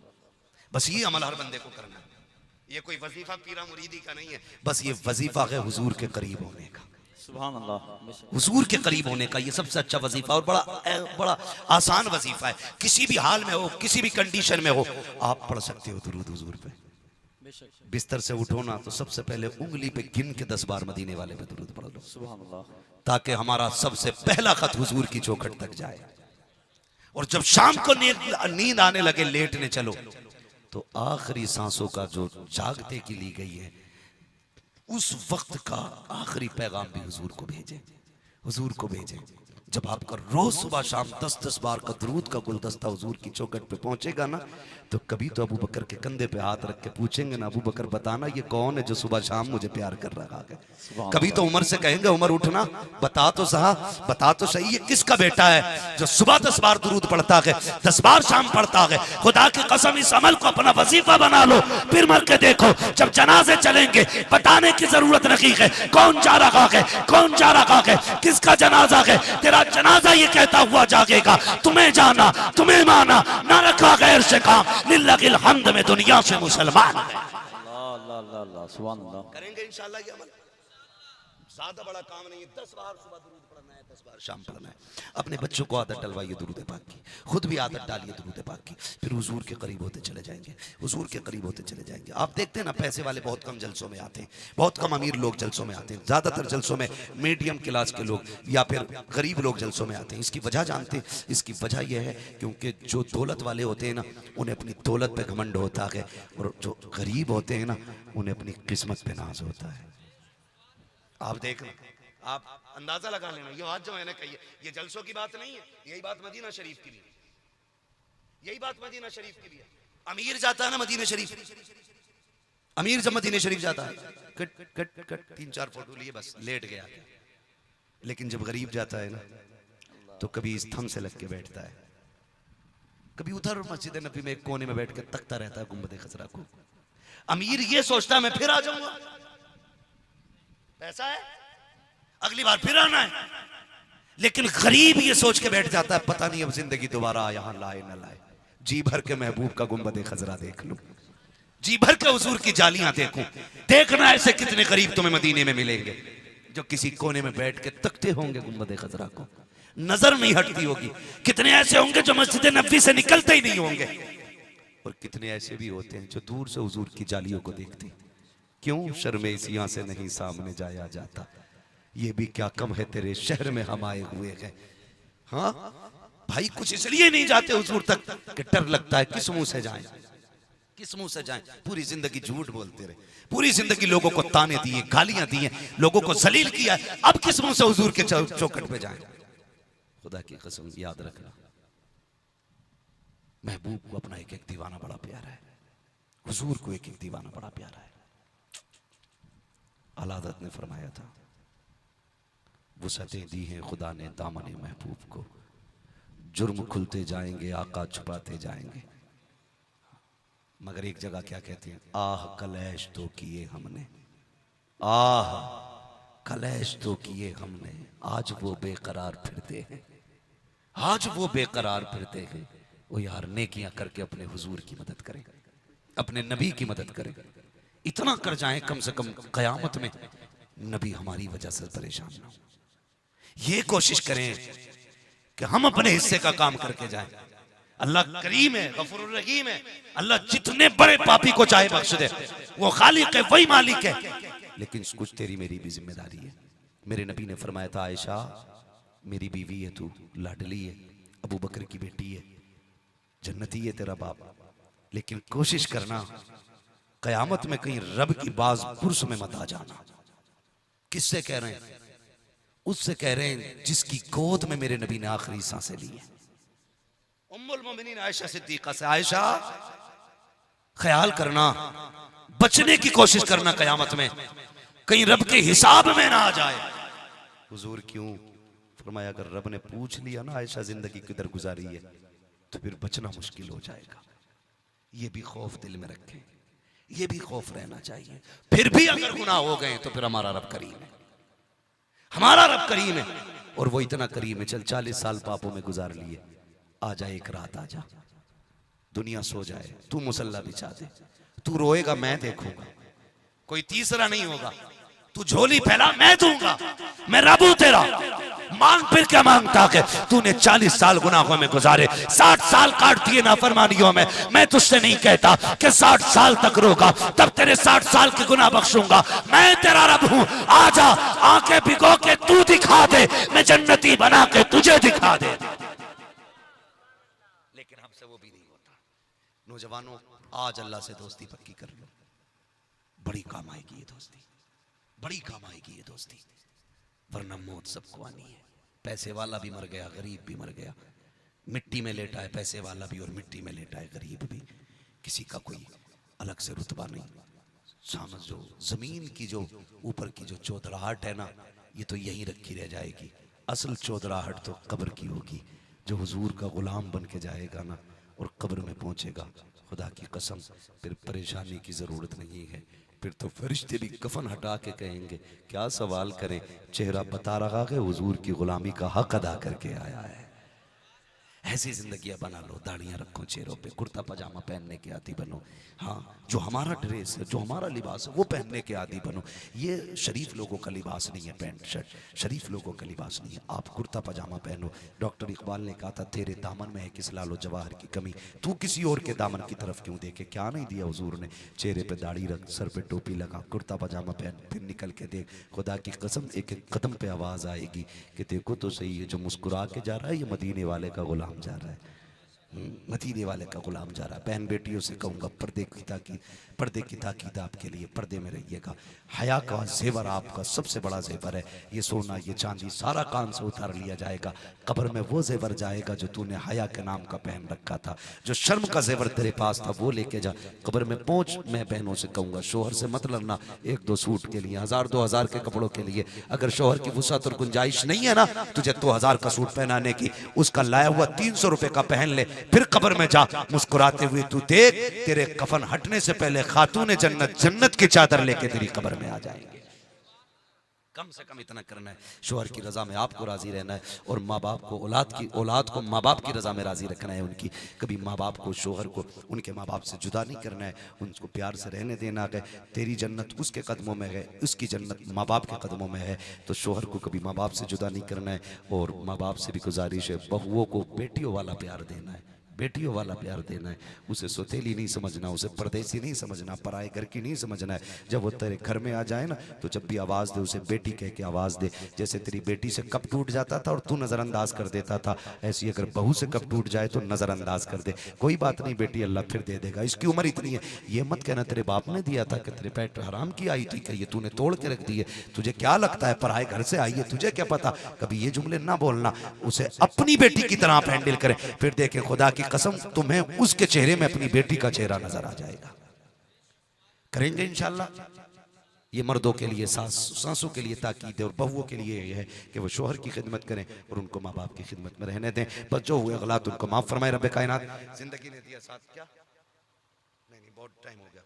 बस ये अमल हर बंदे को करना है। ये कोई वजीफा पीरा मुरीदी का नहीं है, बस ये वजीफा है हुजूर के करीब होने का, सुभान अल्लाह। हुजूर के करीब होने का। ये सबसे अच्छा वजीफा और बड़ा आसान वजीफा है। किसी भी हाल में हो, किसी भी कंडीशन में हो, आप पढ़ सकते हो दुरूद हुजूर पे। बिस्तर से उठो ना तो सबसे पहले उंगली पे गिन के 10 बार मदीने वाले पे दुरूद पढ़ लो, सुभान अल्लाह, ताकि हमारा सबसे पहला खत हुजूर की चौखट तक जाए। और जब शाम को नींद आने लगे लेटने चलो, तो आखिरी सांसों का जो जागते की ली गई है उस वक्त का आखिरी पैगाम भी हुजूर को भेजे, हुजूर को भेजे। जब आपका रोज सुबह शाम 10-10 बार का दुरूद का गुलदस्ता हुजूर की चौखट पे पहुंचेगा ना, तो कभी तो अबू बकर के कंधे पे हाथ रख के पूछेंगे ना, अबू बकर बताना ये कौन है जो सुबह शाम मुझे प्यार कर रहा है। कभी तो उमर से कहेंगे उमर उठना, बता तो साहब, बता तो सही ये किसका बेटा है जो सुबह 10 बार दुरूद पढ़ता है, 10 बार शाम पढ़ता है। खुदा की कसम इस अमल को अपना वजीफा बना लो, फिर मर के देखो जब जनाजे चलेंगे बताने की जरूरत नहीं है कौन जा रहा है, कौन जा रहा है, किसका जनाजा है। तेरा जनाजा ये कहता हुआ जागेगा तुम्हें जाना, तुम्हें माना, ना रखा गैर से काम, लिल्लाहिल हम्द में दुनिया से मुसलमान है। अल्लाह अल्लाह अल्लाह सुभान अल्लाह। करेंगे इंशाल्लाह ये अमल, ज्यादा बड़ा काम नहीं है। 10 बार सुबह दुरूद पढ़ना है, 10 बार शाम पढ़ना है। अपने बच्चों को आदत डलवाइए दुरूद पाक की, खुद भी आदत डालिए दुरूद पाक की, फिर हुजूर के करीब होते चले जाएंगे, हुजूर के करीब होते चले जाएंगे। आप देखते हैं ना पैसे वाले बहुत कम जलसों में आते हैं, बहुत कम अमीर लोग जलसों में आते हैं, ज्यादातर जलसों में मीडियम क्लास के लोग या फिर गरीब लोग जलसों में आते हैं। इसकी वजह जानते हैं? इसकी वजह यह है क्योंकि जो दौलत वाले होते हैं ना उन्हें अपनी दौलत पे घमंड होता है, और जो गरीब होते हैं ना उन्हें अपनी किस्मत पे नाज होता है। आप देखना, आप अंदाजा लगा लेना, ये बात जो मैंने कही है ये जलसों की बात नहीं है, यही बात मदीना शरीफ की भी, यही बात मदीना शरीफ की भी है। अमीर जाता है ना मदीना शरीफ, अमीर जब मदीना शरीफ जाता है कट कट कट 3-4 फोटो लिए बस लेट गया। लेकिन जब गरीब जाता है ना तो कभी इस थम से लग के बैठता है, कभी उधर मस्जिद नबी में एक कोने में बैठ के तकता रहता है गुंबद खजरा को। अमीर ये सोचता है मैं फिर आ जाऊंगा, पैसा है अगली बार फिर आना है। लेकिन गरीब ये सोच के बैठ जाता है पता नहीं अब जिंदगी दोबारा यहां लाए न लाए, जी भर के महबूब का गुंबद खजरा देख लूं, जी भर के हुजूर की जालियां देखूं। देखना ऐसे कितने गरीब तुम्हें मदीने में मिलेंगे, जो किसी कोने में बैठ के तकते होंगे गुंबद खजरा को, नजर नहीं हटती होगी। कितने ऐसे होंगे जो मस्जिद नबी से निकलते ही नहीं होंगे, और कितने ऐसे भी होते हैं जो दूर से हुजूर की जालियों को देखते हैं। क्यों? शर्मे इसियां से नहीं सामने जाया जाता, ये भी क्या कम है तेरे शहर में हम आए हुए हैं। हाँ भाई, कुछ इसलिए नहीं जाते हुजूर तक कि डर लगता है किस मुंह से जाएं, किस मुंह से जाएं। पूरी जिंदगी झूठ बोलते रहे, पूरी जिंदगी लोगों को ताने दिए, गालियां दी, लोगों को जलील किया, अब किस मुंह से हुजूर के चौखट पे जाएं। खुदा की कसम याद रखना, महबूब को अपना एक एक दीवाना बड़ा प्यारा है, हुजूर को एक एक दीवाना बड़ा प्यारा है। आला हज़रत ने फरमाया था, वुसअतें दी हैं खुदा ने दामन महबूब को, जुर्म खुलते जाएंगे आका छुपाते जाएंगे। मगर एक जगह क्या कहते हैं, आह कलैश तो किए हमने, आह कलैश तो किए हमने, आज वो बेकरार फिरते हैं, आज वो बेकरार फिरते हैं। वो यार नेकियां करके अपने हुजूर की मदद करें, अपने नबी की मदद करें, इतना कर जाएं कम से कम क़यामत में नबी हमारी वजह से परेशान ना हो। ये कोशिश करें कि हम अपने हिस्से का काम करके जाएं। अल्लाह करीम है, गफूर रहीम है, अल्लाह जितने बड़े पापी को चाहे बख्श दे, वो खालिक है, वही मालिक है। लेकिन कुछ तेरी मेरी भी जिम्मेदारी है। मेरे नबी ने फरमाया था, आयशा मेरी बीवी है, तू लाडली है, अबू बकर की बेटी है, जन्नती है तेरा बाप, लेकिन कोशिश करना कयामत में कहीं रब की बाज पुरुष में मत आ जाना। किससे कह रहे हैं? उससे कह रहे हैं जिसकी गोद में मेरे नबी ने आखिरी सांसें ली है, उम्मुल मोमिनीन आयशा सिद्दीका से। आयशा ख्याल करना, बचने की कोशिश करना कयामत में, कहीं रब के हिसाब में ना आ जाए। हुजूर क्यों? फरमाया अगर रब ने पूछ लिया ना आयशा जिंदगी किधर गुजारी है, तो फिर बचना मुश्किल हो जाएगा। ये भी खौफ दिल में रखें, ये भी खौफ रहना चाहिए। फिर भी अगर गुनाह हो गए तो फिर हमारा रब करीम है, हमारा रब करीम है, और वो इतना करीम है। चल 40 साल पापों में गुजार लिए, आ जा एक रात, आ जा, दुनिया सो जाए, तू मुसल्ला बिछा दे, तू रोएगा मैं देखूंगा, कोई तीसरा नहीं होगा, तू झोली फैला मैं दूंगा, मैं रब हूं तेरा। मांग फिर क्या मांगता है? तूने 40 साल गुनाहों में गुजारे, 60 साल काट दिए नाफरमानियों में। मैं तुझसे नहीं कहता कि 60 साल तक रोगा, तब तेरे 60 साल के गुनाह बख्शूंगा। मैं तेरा रब हूं, आजा, आंखें भिगो के तू दिखा दे, मैं जन्नती बना के तुझे दिखा दे। लेकिन हमसे वो भी नहीं होता। नौजवानों, आज अल्लाह से दोस्ती पक्की कर लो, बड़ी काम आएगी ये दोस्ती, बड़ी काम आएगी ये दोस्ती, वरना मौत सबको आनी है। पैसे वाला भी मर गया, गरीब भी मर गया, मिट्टी में लेटा है पैसे वाला भी और मिट्टी में लेटा है गरीब भी, किसी का कोई अलग से रुतबा नहीं। समझो, जमीन की जो ऊपर की जो चौधराहट है ना, ये तो यहीं रखी रह जाएगी। असल चौधराहट तो कब्र की होगी। जो हुजूर का गुलाम बन के जाएगा ना और कब्र में पहुंचेगा, खुदा की कसम फिर परेशानी की जरूरत नहीं है। फिर तो फरिश्ते भी कफन हटा के कहेंगे क्या सवाल करें, चेहरा बता रहा है हुजूर की गुलामी का हक अदा करके आया है। ऐसी जिंदगियां बना लो, दाढ़ियां रखो चेहरों पे, कुर्ता पजामा पहनने के आदी बनो। हाँ, जो हमारा ड्रेस है, जो हमारा लिबास है, वो पहनने के आदी बनो। ये शरीफ लोगों का लिबास नहीं है, पैंट शर्ट शरीफ लोगों का लिबास नहीं है। आप कुर्ता पजामा पहनो। डॉक्टर इकबाल ने कहा था, तेरे दामन में है किस लालो जवाहर की कमी, तू किसी और के दामन की तरफ क्यों देखे। क्या नहीं दिया हुजूर ने? चेहरे पे दाढ़ी रख, सर पे टोपी लगा, कुर्ता पजामा पहन, फिर निकल के देख। खुदा की कसम एक एक कदम पे आवाज आएगी कि देखो तो सही, है जो मुस्कुरा के जा रहा है ये मदीने वाले का गुलाम जा रहा है, मदीने वाले का गुलाम जा रहा है। बहन बेटियों से कहूँगा, पर्दे की ताकीद आपके लिए, पर्दे में रहिएगा। हया का जेवर आपका सबसे बड़ा जेवर है। ये सोना ये चांदी सारा कान से उतार लिया जाएगा। कब्र में वो जेवर जाएगा जो तूने हया के नाम का पहन रखा था। जो शर्म का जेवर तेरे पास था वो लेके जा, कब्र में पहुंच। मैं बहनों से कहूँगा, शोहर से मत लड़ना 1-2 सूट के लिए, 1000-2000 के कपड़ों के लिए। अगर शोहर की वुसअत और गुंजाइश नहीं है ना तुझे 2000 का सूट पहनाने की, उसका लाया हुआ 300 रुपए का पहन ले, फिर कब्र में जा मुस्कुराते हुए। तू देख, तेरे कफन हटने से पहले खातूने जन्नत जन्नत की चादर लेके तेरी कब्र में आ जाएंगे। कम से कम इतना करना है, शोहर की रज़ा में आपको राज़ी रहना है और माँ बाप को औलाद को माँ बाप की रज़ा में राज़ी रखना है। उनकी कभी माँ बाप को, शोहर को उनके माँ बाप से जुदा नहीं करना है, उनको प्यार से रहने देना है। तेरी जन्नत उसके कदमों में है, उसकी जन्नत माँ बाप के कदमों में है। तो शोहर को कभी माँ बाप से जुदा नहीं करना है। और माँ बाप से भी गुजारिश है, बहुओं को बेटियों वाला प्यार देना है, बेटियों वाला प्यार देना है। उसे सौतेली नहीं समझना, उसे परदेसी नहीं समझना, पराए घर की नहीं समझना है। जब वो तेरे घर में आ जाए ना, तो जब भी आवाज़ दे उसे बेटी कह के आवाज़ दे। जैसे तेरी बेटी से कब टूट जाता था और तू नज़रअंदाज कर देता था, ऐसी अगर बहू से कब टूट जाए तो नज़रअंदाज कर दे। कोई बात नहीं बेटी, अल्लाह फिर दे देगा, इसकी उम्र इतनी है। ये मत कहना तेरे बाप ने दिया था कि तेरे पेट हराम की आई थी, कि ये तूने तोड़ के रख दी है, तुझे क्या लगता है पराए घर से आई है, तुझे क्या पता। कभी ये जुमले ना बोलना, उसे अपनी बेटी की तरह आप हैंडल करें। फिर देखें खुदा की कसम तुम्हें उसके चेहरे में अपनी बेटी का चेहरा नजर आ जाएगा। करेंगे इंशाल्लाह। ये मर्दों के लिए, सासों के लिए ताकीद है और बहुओं के लिए ये है कि वो शोहर की खिदमत करें और उनको माँ बाप की खिदमत में रहने दें। बस जो हुए गलत उनको माफ फरमाए रब्बे कायनात। जिंदगी ने दिया साथ, क्या नहीं बहुत टाइम हो गया।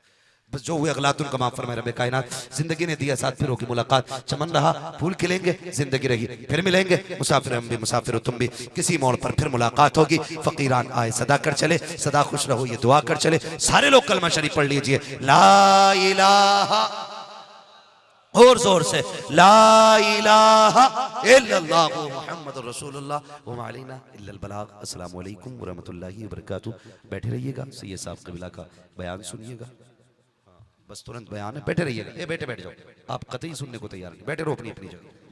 बस जो हुए गलत उनको माफ फरमाए रब्बे कायनात। जिंदगी ने दिया साथ, फिर होगी मुलाकात। चमन रहा फूल खिलेंगे, जिंदगी रही फिर मिलेंगे। मुसाफिर हम भी, मुसाफिर हो तुम भी, किसी मोड़ पर फिर मुलाकात होगी। फकीरान आए सदा कर चले, सदा खुश रहो ये दुआ कर चले। सारे लोग कलमा शरीफ पढ़ लीजिए, ला इलाहा, और जोर से, ला इलाहा इल्लल्लाह मुहम्मदुर रसूलुल्लाह व मा अलैना इल्लल बलाग। अस्सलामु अलैकुम व रहमतुल्लाहि व बरकातहू। बैठे रहिएगा, सैयद साहब क़िबला का बयान सुनिएगा। बस तुरंत बयान है, बैठे रहिएगा। ये बैठे बैठ जाओ, आप कतई सुनने को तैयार नहीं, बैठे रहो अपनी अपनी जगह।